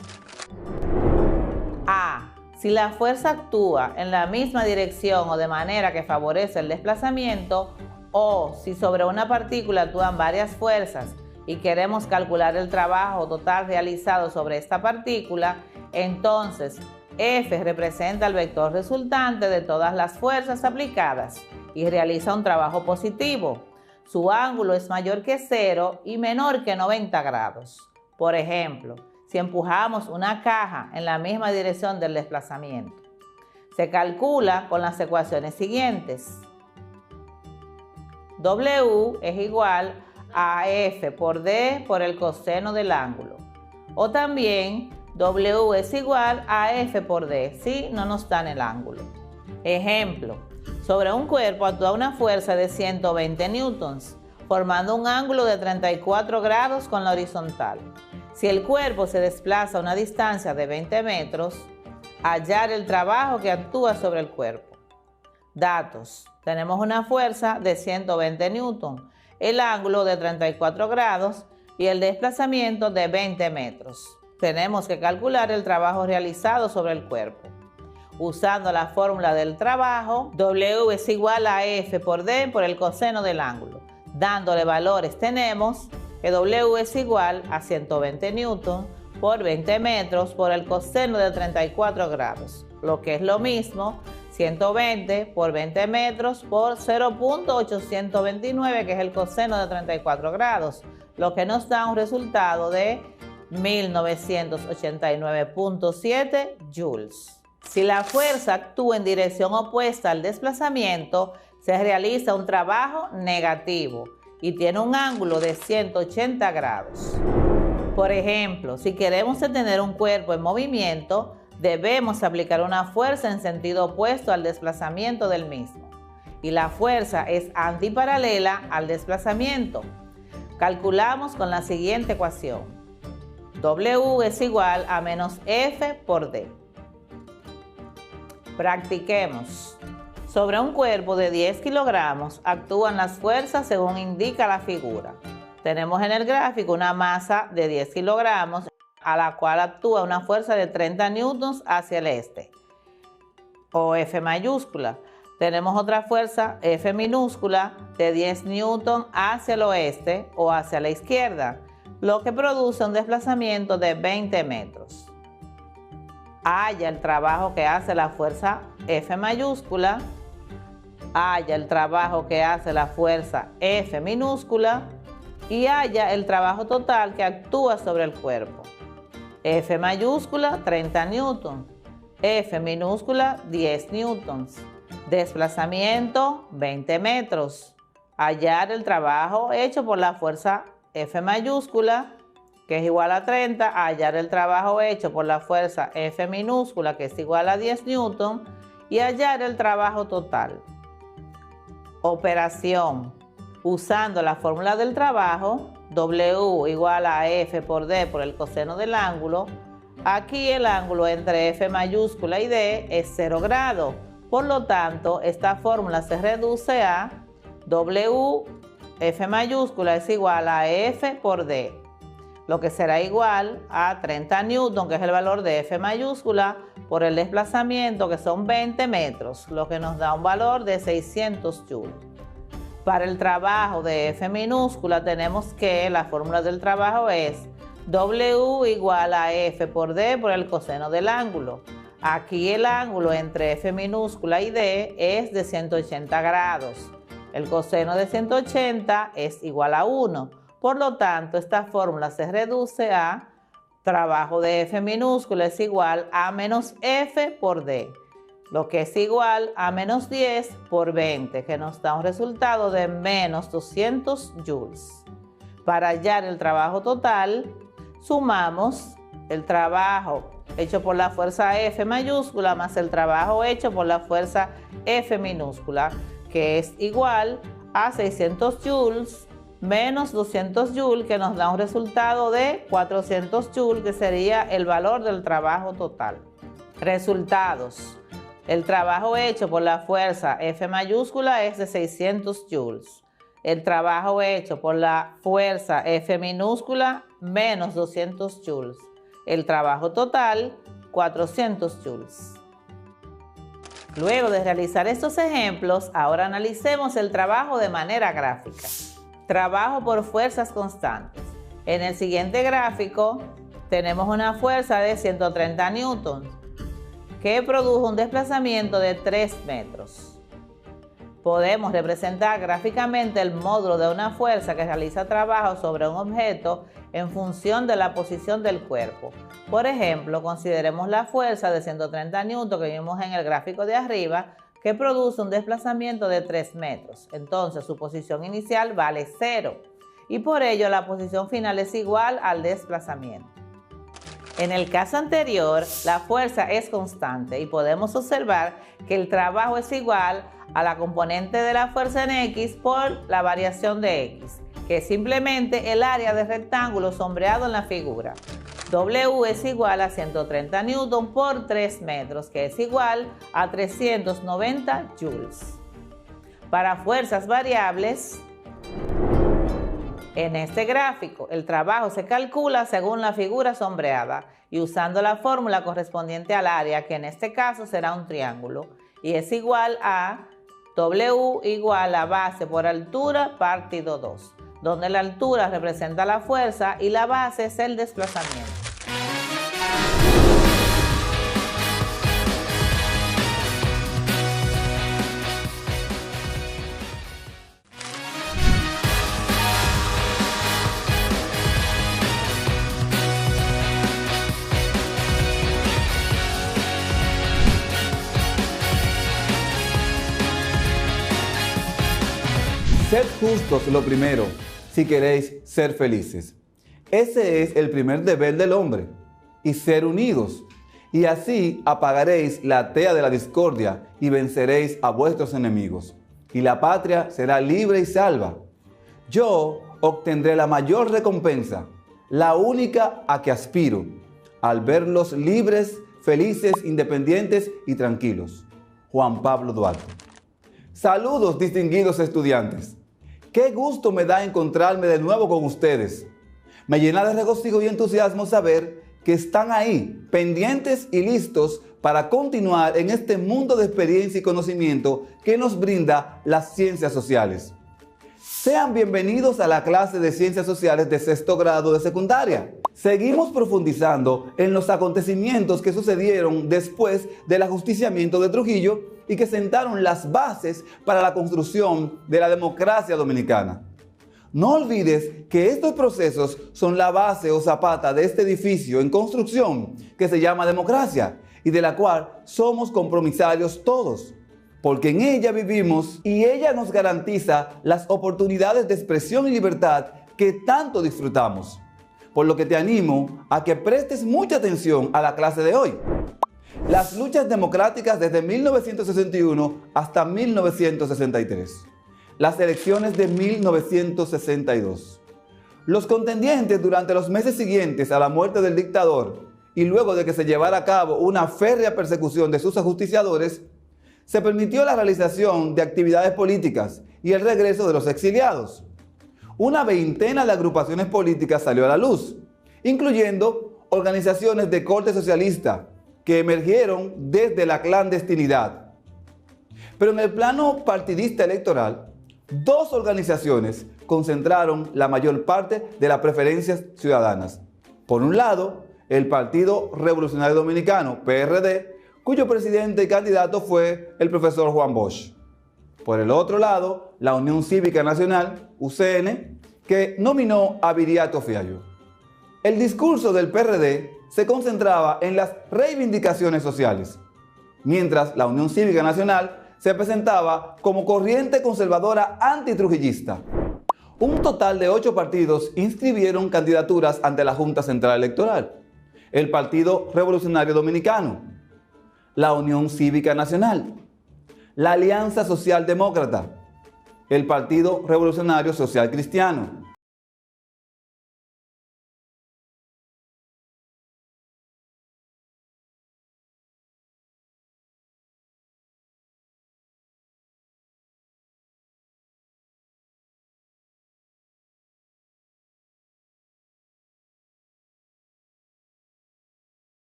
A. Si la fuerza actúa en la misma dirección o de manera que favorece el desplazamiento, o si sobre una partícula actúan varias fuerzas y queremos calcular el trabajo total realizado sobre esta partícula, entonces F representa el vector resultante de todas las fuerzas aplicadas y realiza un trabajo positivo. Su ángulo es mayor que 0 y menor que 90 grados. Por ejemplo, si empujamos una caja en la misma dirección del desplazamiento, se calcula con las ecuaciones siguientes. W es igual a F por D por el coseno del ángulo. O también W es igual a F por D si no nos dan el ángulo. Ejemplo, sobre un cuerpo actúa una fuerza de 120 newtons, formando un ángulo de 34 grados con la horizontal. Si el cuerpo se desplaza a una distancia de 20 metros, hallar el trabajo que actúa sobre el cuerpo. Datos. Tenemos una fuerza de 120 newtons, el ángulo de 34 grados y el desplazamiento de 20 metros. Tenemos que calcular el trabajo realizado sobre el cuerpo. Usando la fórmula del trabajo, W es igual a F por D por el coseno del ángulo. Dándole valores tenemos que W es igual a 120 newtons por 20 metros por el coseno de 34 grados, lo que es lo mismo 120 por 20 metros por 0.829, que es el coseno de 34 grados, lo que nos da un resultado de 1989.7 joules. Si la fuerza actúa en dirección opuesta al desplazamiento, se realiza un trabajo negativo y tiene un ángulo de 180 grados. Por ejemplo, si queremos detener un cuerpo en movimiento, debemos aplicar una fuerza en sentido opuesto al desplazamiento del mismo. Y la fuerza es antiparalela al desplazamiento. Calculamos con la siguiente ecuación. W es igual a menos F por D. Practiquemos. Sobre un cuerpo de 10 kilogramos actúan las fuerzas según indica la figura. Tenemos en el gráfico una masa de 10 kilogramos a la cual actúa una fuerza de 30 newtons hacia el este, o F mayúscula. Tenemos otra fuerza, F minúscula, de 10 newtons hacia el oeste o hacia la izquierda, lo que produce un desplazamiento de 20 metros. Halla el trabajo que hace la fuerza F mayúscula, halla el trabajo que hace la fuerza F minúscula y halla el trabajo total que actúa sobre el cuerpo. F mayúscula 30 newtons, F minúscula 10 newtons, desplazamiento 20 metros. Hallar el trabajo hecho por la fuerza F mayúscula, que es igual a 30, a hallar el trabajo hecho por la fuerza F minúscula, que es igual a 10 newton, y hallar el trabajo total. Operación. Usando la fórmula del trabajo, W igual a F por D por el coseno del ángulo. Aquí el ángulo entre F mayúscula y D es 0 grados. Por lo tanto, esta fórmula se reduce a W, F mayúscula es igual a F por D, lo que será igual a 30 newton, que es el valor de F mayúscula, por el desplazamiento, que son 20 metros, lo que nos da un valor de 600 joules. Para el trabajo de F minúscula tenemos que la fórmula del trabajo es W igual a F por D por el coseno del ángulo. Aquí el ángulo entre F minúscula y D es de 180 grados. El coseno de 180 es igual a 1. Por lo tanto, esta fórmula se reduce a trabajo de F minúscula es igual a menos F por D, lo que es igual a menos 10 por 20, que nos da un resultado de menos 200 joules. Para hallar el trabajo total, sumamos el trabajo hecho por la fuerza F mayúscula más el trabajo hecho por la fuerza F minúscula, que es igual a 600 joules menos 200 joules, que nos da un resultado de 400 joules, que sería el valor del trabajo total. Resultados. El trabajo hecho por la fuerza F mayúscula es de 600 joules. El trabajo hecho por la fuerza F minúscula, menos 200 joules. El trabajo total, 400 joules. Luego de realizar estos ejemplos, ahora analicemos el trabajo de manera gráfica. Trabajo por fuerzas constantes. En el siguiente gráfico tenemos una fuerza de 130 newtons que produjo un desplazamiento de 3 metros. Podemos representar gráficamente el módulo de una fuerza que realiza trabajo sobre un objeto en función de la posición del cuerpo. Por ejemplo, consideremos la fuerza de 130 newtons que vimos en el gráfico de arriba, que produce un desplazamiento de 3 metros. Entonces, su posición inicial vale 0 y por ello la posición final es igual al desplazamiento. En el caso anterior, la fuerza es constante y podemos observar que el trabajo es igual a la componente de la fuerza en X por la variación de X, que es simplemente el área del rectángulo sombreado en la figura. W es igual a 130 newton por 3 metros, que es igual a 390 joules. Para fuerzas variables, en este gráfico, el trabajo se calcula según la figura sombreada y usando la fórmula correspondiente al área, que en este caso será un triángulo, y es igual a W igual a base por altura partido 2, donde la altura representa la fuerza y la base es el desplazamiento. Sed justos lo primero, si queréis ser felices. Ese es el primer deber del hombre, y ser unidos, y así apagaréis la tea de la discordia y venceréis a vuestros enemigos, y la patria será libre y salva. Yo obtendré la mayor recompensa, la única a que aspiro, al verlos libres, felices, independientes y tranquilos. Juan Pablo Duarte. Saludos, distinguidos estudiantes. Qué gusto me da encontrarme de nuevo con ustedes. Me llena de regocijo y entusiasmo saber que están ahí, pendientes y listos para continuar en este mundo de experiencia y conocimiento que nos brinda las ciencias sociales. Sean bienvenidos a la clase de Ciencias Sociales de sexto grado de secundaria. Seguimos profundizando en los acontecimientos que sucedieron después del ajusticiamiento de Trujillo y que sentaron las bases para la construcción de la democracia dominicana. No olvides que estos procesos son la base o zapata de este edificio en construcción que se llama democracia y de la cual somos compromisarios todos, porque en ella vivimos y ella nos garantiza las oportunidades de expresión y libertad que tanto disfrutamos, por lo que te animo a que prestes mucha atención a la clase de hoy. Las luchas democráticas desde 1961 hasta 1963. Las elecciones de 1962. Los contendientes durante los meses siguientes a la muerte del dictador y luego de que se llevara a cabo una férrea persecución de sus ajusticiadores, se permitió la realización de actividades políticas y el regreso de los exiliados. Una veintena de agrupaciones políticas salió a la luz, incluyendo organizaciones de corte socialista que emergieron desde la clandestinidad. Pero en el plano partidista electoral, dos organizaciones concentraron la mayor parte de las preferencias ciudadanas. Por un lado, el Partido Revolucionario Dominicano, PRD, cuyo presidente y candidato fue el profesor Juan Bosch. Por el otro lado, la Unión Cívica Nacional, UCN, que nominó a Viriato Fiallo. El discurso del PRD se concentraba en las reivindicaciones sociales, mientras la Unión Cívica Nacional se presentaba como corriente conservadora antitrujillista. Un total de 8 partidos inscribieron candidaturas ante la Junta Central Electoral: el Partido Revolucionario Dominicano, la Unión Cívica Nacional, la Alianza Social Demócrata, el Partido Revolucionario Social Cristiano,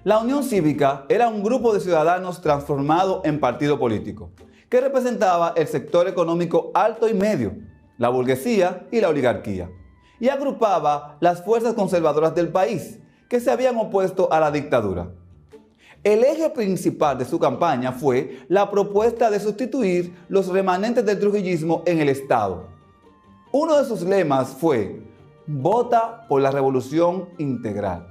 La Unión Cívica era un grupo de ciudadanos transformado en partido político, que representaba el sector económico alto y medio, la burguesía y la oligarquía, y agrupaba las fuerzas conservadoras del país, que se habían opuesto a la dictadura. El eje principal de su campaña fue la propuesta de sustituir los remanentes del trujillismo en el Estado. Uno de sus lemas fue: "Vota por la revolución integral".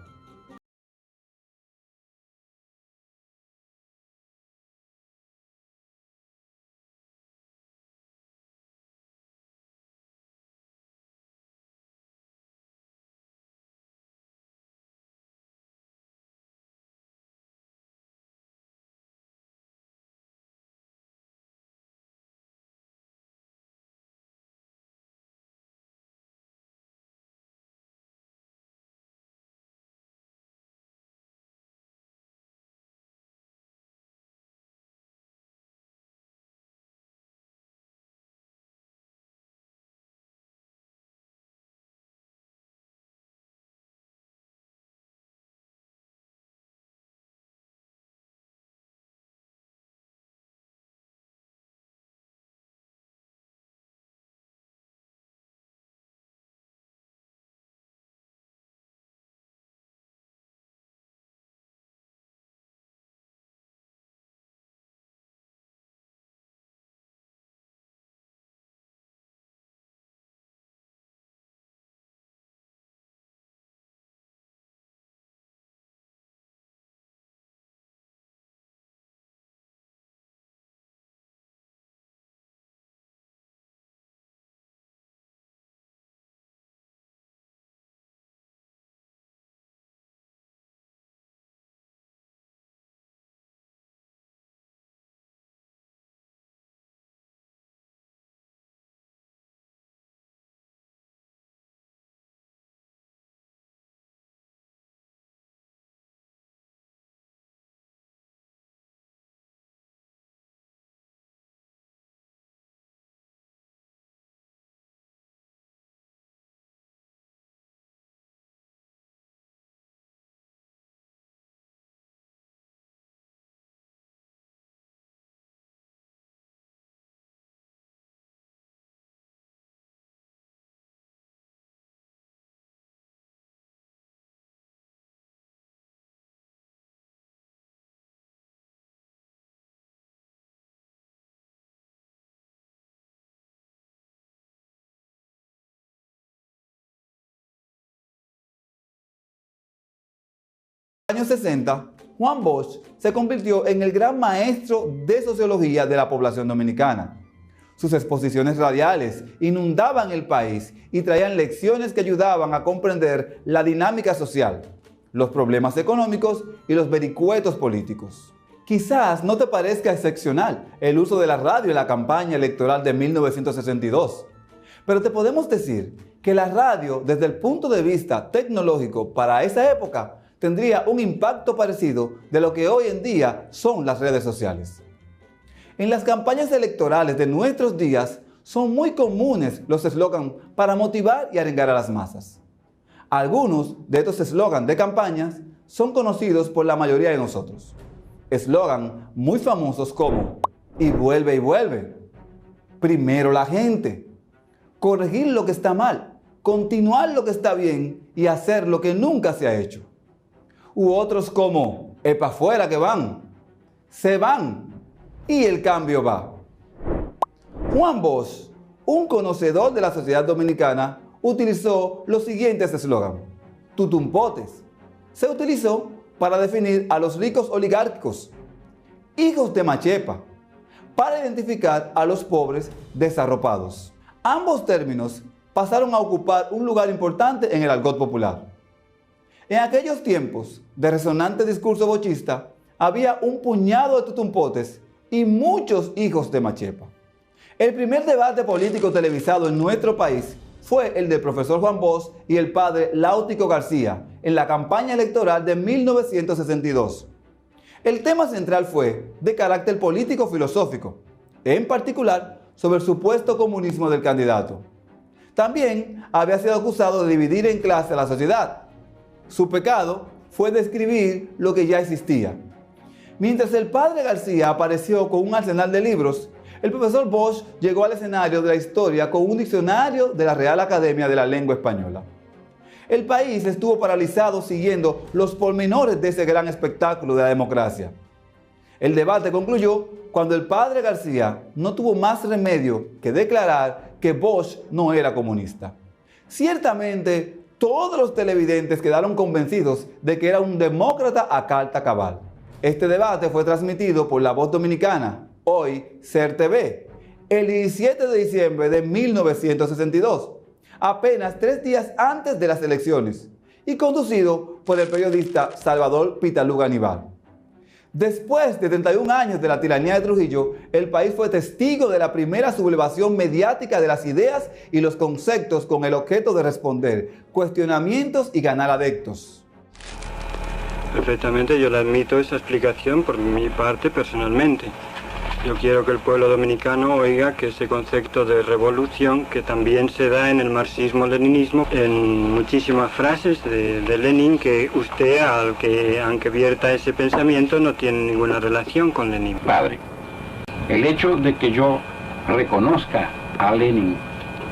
En los años 60, Juan Bosch se convirtió en el gran maestro de sociología de la población dominicana. Sus exposiciones radiales inundaban el país y traían lecciones que ayudaban a comprender la dinámica social, los problemas económicos y los vericuetos políticos. Quizás no te parezca excepcional el uso de la radio en la campaña electoral de 1962, pero te podemos decir que la radio, desde el punto de vista tecnológico para esa época, tendría un impacto parecido de lo que hoy en día son las redes sociales. En las campañas electorales de nuestros días son muy comunes los eslogans para motivar y arengar a las masas. Algunos de estos eslogans de campañas son conocidos por la mayoría de nosotros. Eslogans muy famosos como "y vuelve", "primero la gente", "corregir lo que está mal", "continuar lo que está bien" y "hacer lo que nunca se ha hecho". U otros como "epa afuera que van", "se van" y "el cambio va". Juan Bosch, un conocedor de la sociedad dominicana, utilizó los siguientes eslogans. Tutumpotes. Se utilizó para definir a los ricos oligárquicos. Hijos de Machepa, para identificar a los pobres desarropados. Ambos términos pasaron a ocupar un lugar importante en el argot popular. En aquellos tiempos de resonante discurso bochista, había un puñado de tutumpotes y muchos hijos de Machepa. El primer debate político televisado en nuestro país fue el del profesor Juan Bosch y el padre Láutico García en la campaña electoral de 1962. El tema central fue de carácter político-filosófico, en particular sobre el supuesto comunismo del candidato. También había sido acusado de dividir en clase a la sociedad. Su pecado fue describir lo que ya existía. Mientras el padre García apareció con un arsenal de libros, el profesor Bosch llegó al escenario de la historia con un diccionario de la Real Academia de la Lengua Española. El país estuvo paralizado siguiendo los pormenores de ese gran espectáculo de la democracia. El debate concluyó cuando el padre García no tuvo más remedio que declarar que Bosch no era comunista. Ciertamente, todos los televidentes quedaron convencidos de que era un demócrata a carta cabal. Este debate fue transmitido por La Voz Dominicana, hoy SER TV, el 17 de diciembre de 1962, apenas 3 días antes de las elecciones, y conducido por el periodista Salvador Pitalú Aníbal. Después de 31 años de la tiranía de Trujillo, el país fue testigo de la primera sublevación mediática de las ideas y los conceptos con el objeto de responder cuestionamientos y ganar adeptos. Perfectamente, yo le admito esa explicación por mi parte personalmente. Yo quiero que el pueblo dominicano oiga que ese concepto de revolución, que también se da en el marxismo-leninismo, en muchísimas frases de Lenin, que usted, aunque vierta ese pensamiento, no tiene ninguna relación con Lenin. Padre, el hecho de que yo reconozca a Lenin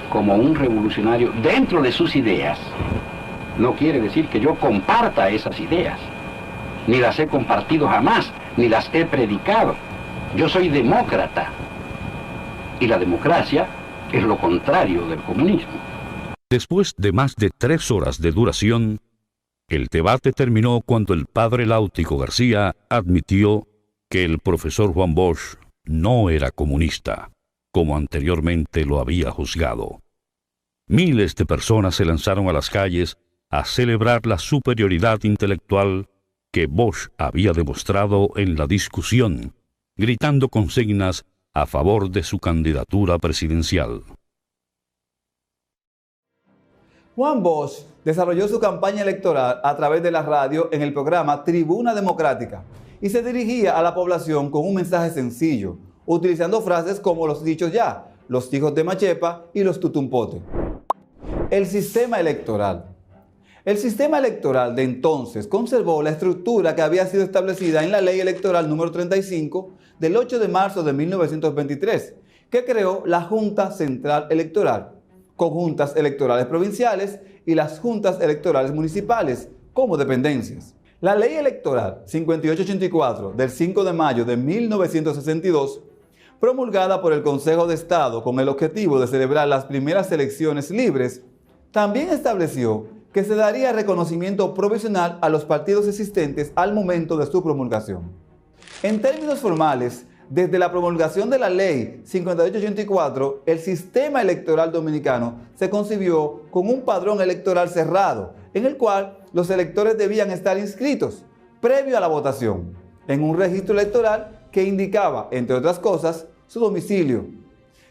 como un revolucionario dentro de sus ideas, no quiere decir que yo comparta esas ideas. Ni las he compartido jamás, ni las he predicado. Yo soy demócrata. Y la democracia es lo contrario del comunismo. Después de más de 3 horas de duración, el debate terminó cuando el padre Láutico García admitió que el profesor Juan Bosch no era comunista, como anteriormente lo había juzgado. Miles de personas se lanzaron a las calles a celebrar la superioridad intelectual que Bosch había demostrado en la discusión, gritando consignas a favor de su candidatura presidencial. Juan Bosch desarrolló su campaña electoral a través de la radio en el programa Tribuna Democrática y se dirigía a la población con un mensaje sencillo, utilizando frases como los dichos ya, los hijos de Machepa y los tutumpotes. El sistema electoral. El sistema electoral de entonces conservó la estructura que había sido establecida en la Ley Electoral número 35 del 8 de marzo de 1923, que creó la Junta Central Electoral, con juntas electorales provinciales y las juntas electorales municipales como dependencias. La Ley Electoral 5884 del 5 de mayo de 1962, promulgada por el Consejo de Estado con el objetivo de celebrar las primeras elecciones libres, también estableció que se daría reconocimiento provisional a los partidos existentes al momento de su promulgación. En términos formales, desde la promulgación de la Ley 5884, el sistema electoral dominicano se concibió con un padrón electoral cerrado, en el cual los electores debían estar inscritos, previo a la votación, en un registro electoral que indicaba, entre otras cosas, su domicilio.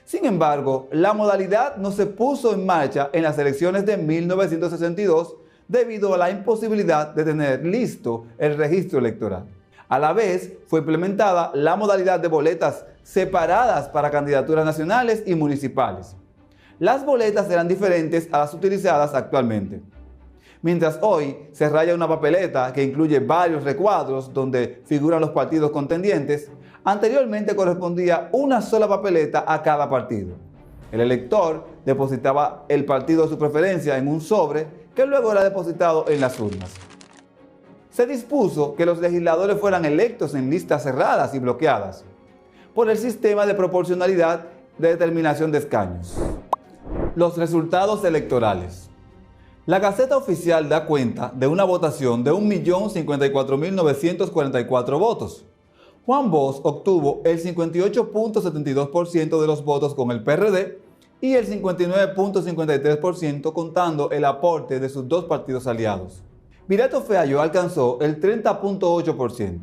Sin embargo, la modalidad no se puso en marcha en las elecciones de 1962 debido a la imposibilidad de tener listo el registro electoral. A la vez, fue implementada la modalidad de boletas separadas para candidaturas nacionales y municipales. Las boletas eran diferentes a las utilizadas actualmente. Mientras hoy se raya una papeleta que incluye varios recuadros donde figuran los partidos contendientes, anteriormente correspondía una sola papeleta a cada partido. El elector depositaba el partido de su preferencia en un sobre que luego era depositado en las urnas. Se dispuso que los legisladores fueran electos en listas cerradas y bloqueadas por el sistema de proporcionalidad de determinación de escaños. Los resultados electorales. La Gaceta Oficial da cuenta de una votación de 1.054.944 votos. Juan Bosch obtuvo el 58.72% de los votos con el PRD y el 59.53% contando el aporte de sus dos partidos aliados. Virato Feayo alcanzó el 30.8%.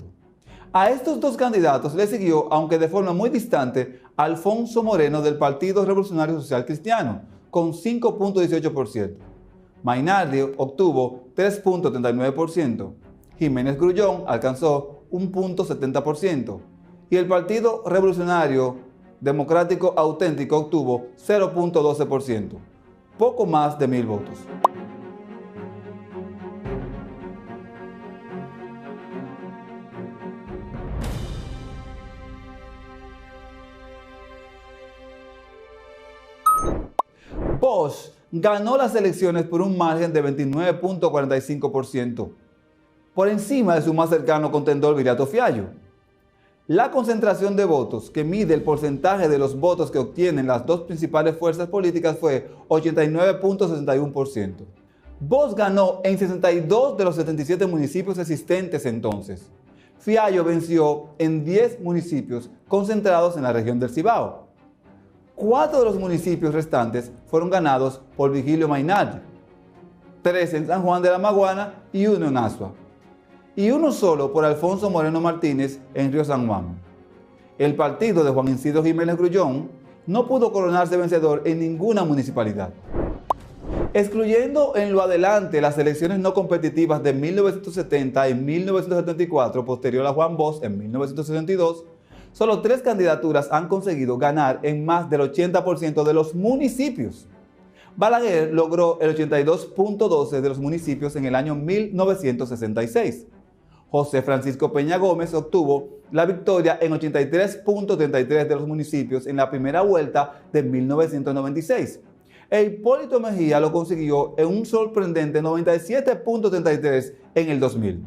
A estos dos candidatos le siguió, aunque de forma muy distante, Alfonso Moreno del Partido Revolucionario Social Cristiano, con 5.18%. Mainardi obtuvo 3.39%, Jiménez Grullón alcanzó 1.70% y el Partido Revolucionario Democrático Auténtico obtuvo 0.12%, poco más de 1.000 votos. Bosch ganó las elecciones por un margen de 29.45%, por encima de su más cercano contendor Virato Feayo. La concentración de votos, que mide el porcentaje de los votos que obtienen las dos principales fuerzas políticas, fue 89.61%. Bosch ganó en 62 de los 77 municipios existentes entonces. Feayo venció en 10 municipios concentrados en la región del Cibao. 4 de los municipios restantes fueron ganados por Vigilio Mainardi, 3 en San Juan de la Maguana y 1 en Azua, y uno solo por Alfonso Moreno Martínez en Río San Juan. El partido de Juan Isidro Jiménez Grullón no pudo coronarse vencedor en ninguna municipalidad. Excluyendo en lo adelante las elecciones no competitivas de 1970 y 1974, posterior a Juan Bosch en 1962, solo 3 candidaturas han conseguido ganar en más del 80% de los municipios. Balaguer logró el 82.12% de los municipios en el año 1966. José Francisco Peña Gómez obtuvo la victoria en 83.33% de los municipios en la primera vuelta de 1996. E Hipólito Mejía lo consiguió en un sorprendente 97.33% en el 2000.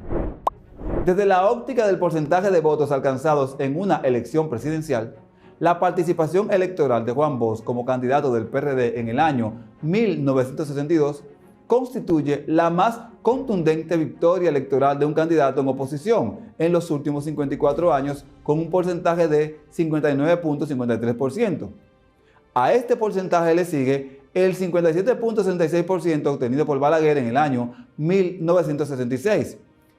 Desde la óptica del porcentaje de votos alcanzados en una elección presidencial, la participación electoral de Juan Bosch como candidato del PRD en el año 1962 constituye la más contundente victoria electoral de un candidato en oposición en los últimos 54 años, con un porcentaje de 59.53%. A este porcentaje le sigue el 57.66% obtenido por Balaguer en el año 1966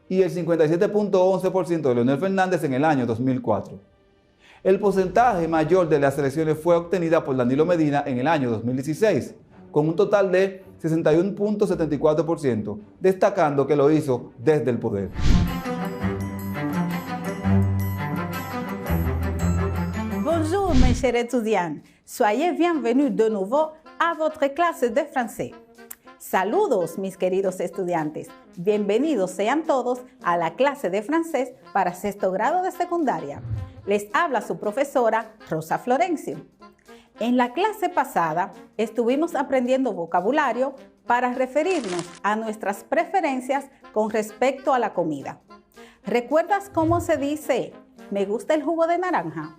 y el 57.11% de Leonel Fernández en el año 2004. El porcentaje mayor de las elecciones fue obtenida por Danilo Medina en el año 2016, con un total de 61.74%, destacando que lo hizo desde el poder. Bonjour mes chers étudiants, soyez bienvenus de nouveau à votre clase de français. Saludos mis queridos estudiantes, bienvenidos sean todos a la clase de francés para sexto grado de secundaria. Les habla su profesora Rosa Florencio. En la clase pasada estuvimos aprendiendo vocabulario para referirnos a nuestras preferencias con respecto a la comida. ¿Recuerdas cómo se dice me gusta el jugo de naranja?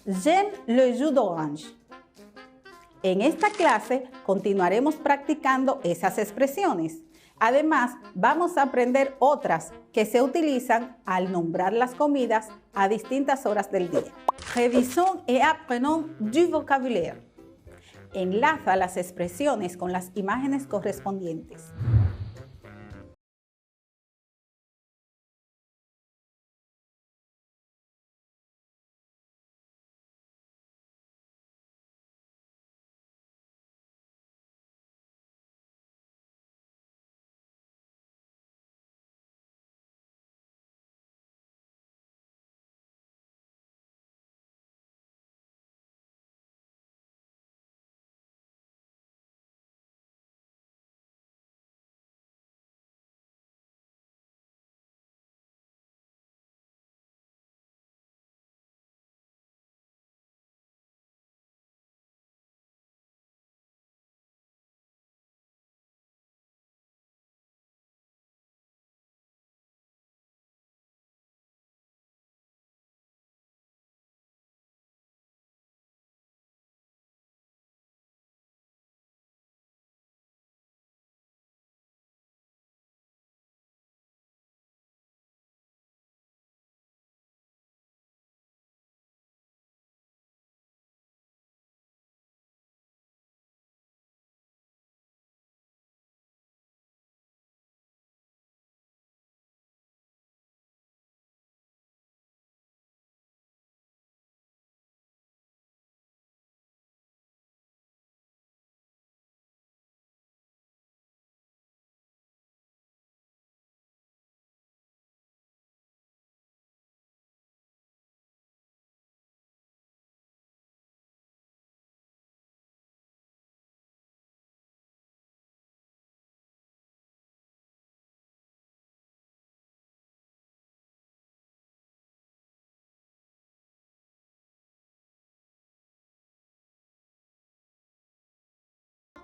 J'aime le jus d'orange. En esta clase continuaremos practicando esas expresiones. Además, vamos a aprender otras que se utilizan al nombrar las comidas a distintas horas del día. Révisons et apprenons du vocabulaire. Enlaza las expresiones con las imágenes correspondientes.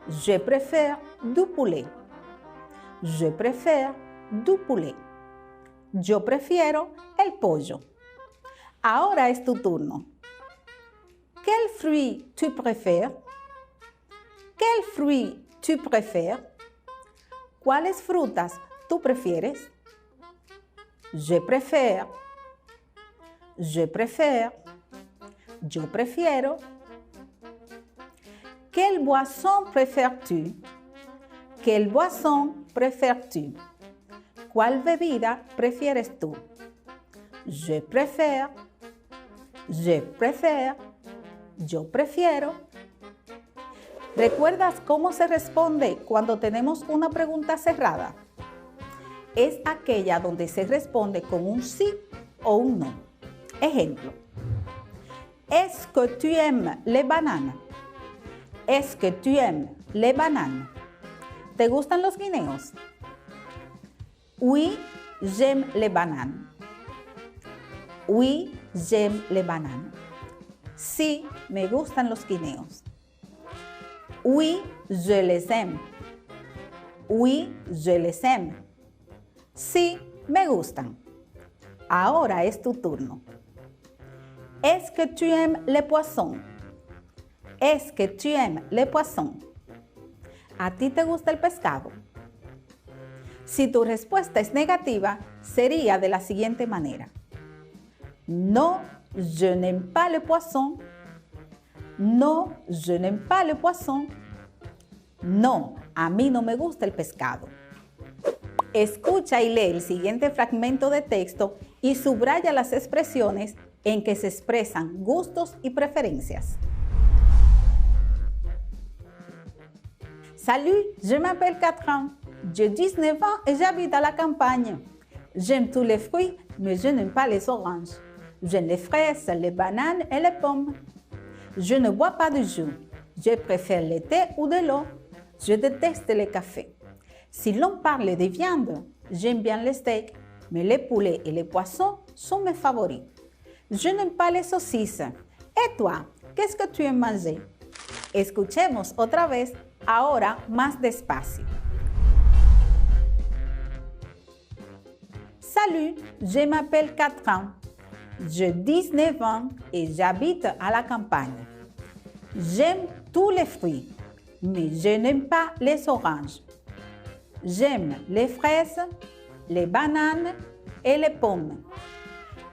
Je préfère du poulet. Je préfère du poulet. Yo prefiero el pollo. Ahora es tu turno. Quel fruit tu préfères? Quel fruit tu préfères? ¿Cuáles frutas tú prefieres? Je préfère. Je préfère. Yo prefiero. Quelle boisson préfères-tu? Quelle boisson préfères-tu? ¿Cuál bebida prefieres tú? Je préfère. Je préfère. Yo prefiero. ¿Recuerdas cómo se responde cuando tenemos una pregunta cerrada? Es aquella donde se responde con un sí o un no. Ejemplo. Est-ce que tu aimes les bananes? Est-ce que tu aimes les bananes? ¿Te gustan los guineos? Oui, j'aime les bananes. Oui, j'aime les bananes. Sí, me gustan los guineos. Oui, je les aime. Oui, je les aime. Sí, me gustan. Ahora es tu turno. Est-ce que tu aimes les poissons? Est-ce que tu aimes les poissons? ¿A ti te gusta el pescado? Si tu respuesta es negativa, sería de la siguiente manera. Non, je n'aime pas le poisson. Non, je n'aime pas le poisson. No, a mí no me gusta el pescado. Escucha y lee el siguiente fragmento de texto y subraya las expresiones en que se expresan gustos y preferencias. Salut, je m'appelle Catherine. J'ai 19 ans et j'habite à la campagne. J'aime tous les fruits, mais je n'aime pas les oranges. J'aime les fraises, les bananes et les pommes. Je ne bois pas de jus. Je préfère le thé ou de l'eau. Je déteste le café. Si l'on parle de viande, j'aime bien les steaks, mais les poulets et les poissons sont mes favoris. Je n'aime pas les saucisses. Et toi, qu'est-ce que tu aimes manger? Escuchemos otra vez, ahora más despacio. Salut, je m'appelle Catherine. J'ai 19 ans et j'habite à la campagne. J'aime tous les fruits, mais je n'aime pas les oranges. J'aime les fraises, les bananes et les pommes.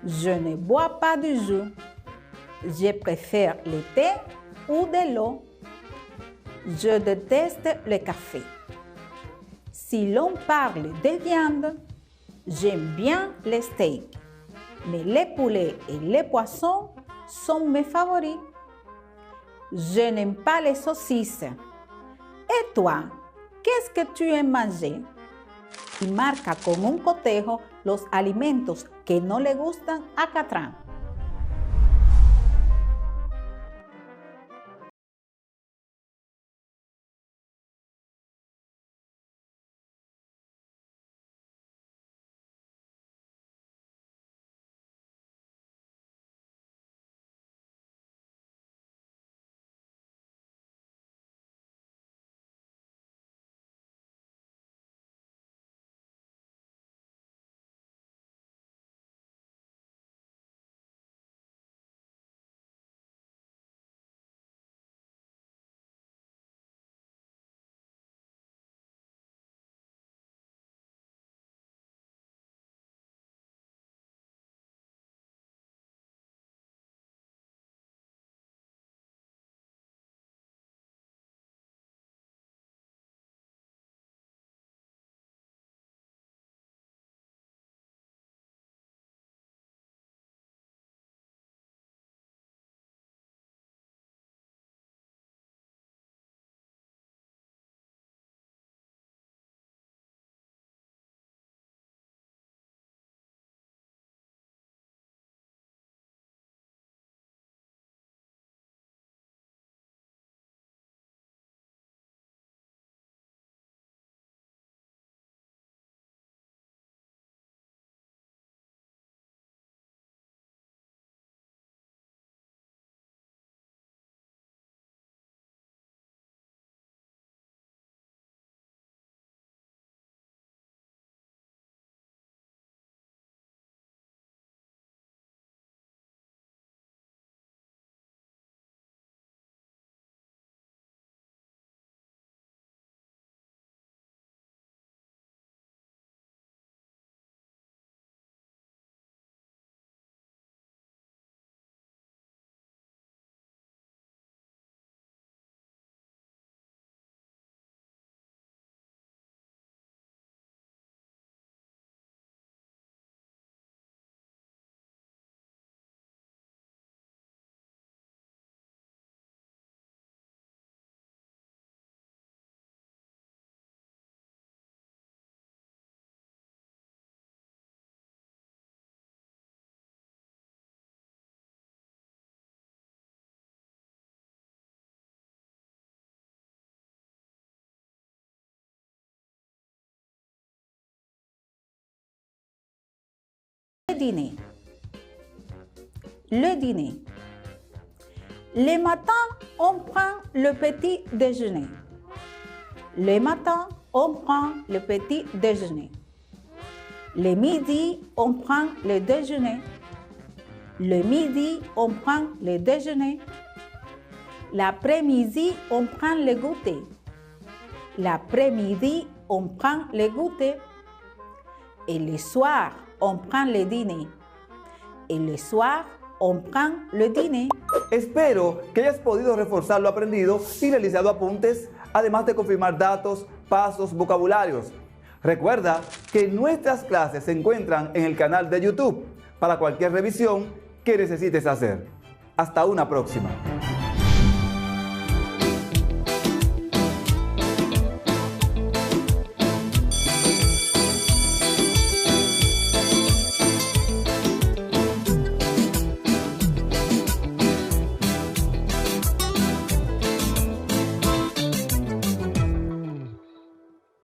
Je ne bois pas du jus. Je préfère le thé ou de l'eau. Je déteste le café. Si l'on parle de viande, j'aime bien les steaks, mais les poulets et les poissons sont mes favoris. Je n'aime pas les saucisses. Et toi, qu'est-ce que tu aimes manger? Y marca con un cotejo los alimentos que no le gustan a Catrán. Dîner. Le dîner. Le matin, on prend le petit déjeuner. Le matin, on prend le petit déjeuner. Le midi, on prend le déjeuner. Le midi, on prend le déjeuner. L'après-midi, on prend le goûter. L'après-midi, on prend le goûter. Et le soir, on prend le dîner. Et le soir, on prend le dîner. Espero que hayas podido reforzar lo aprendido y realizado apuntes, además de confirmar datos, pasos, vocabularios. Recuerda que nuestras clases se encuentran en el canal de YouTube para cualquier revisión que necesites hacer. Hasta una próxima.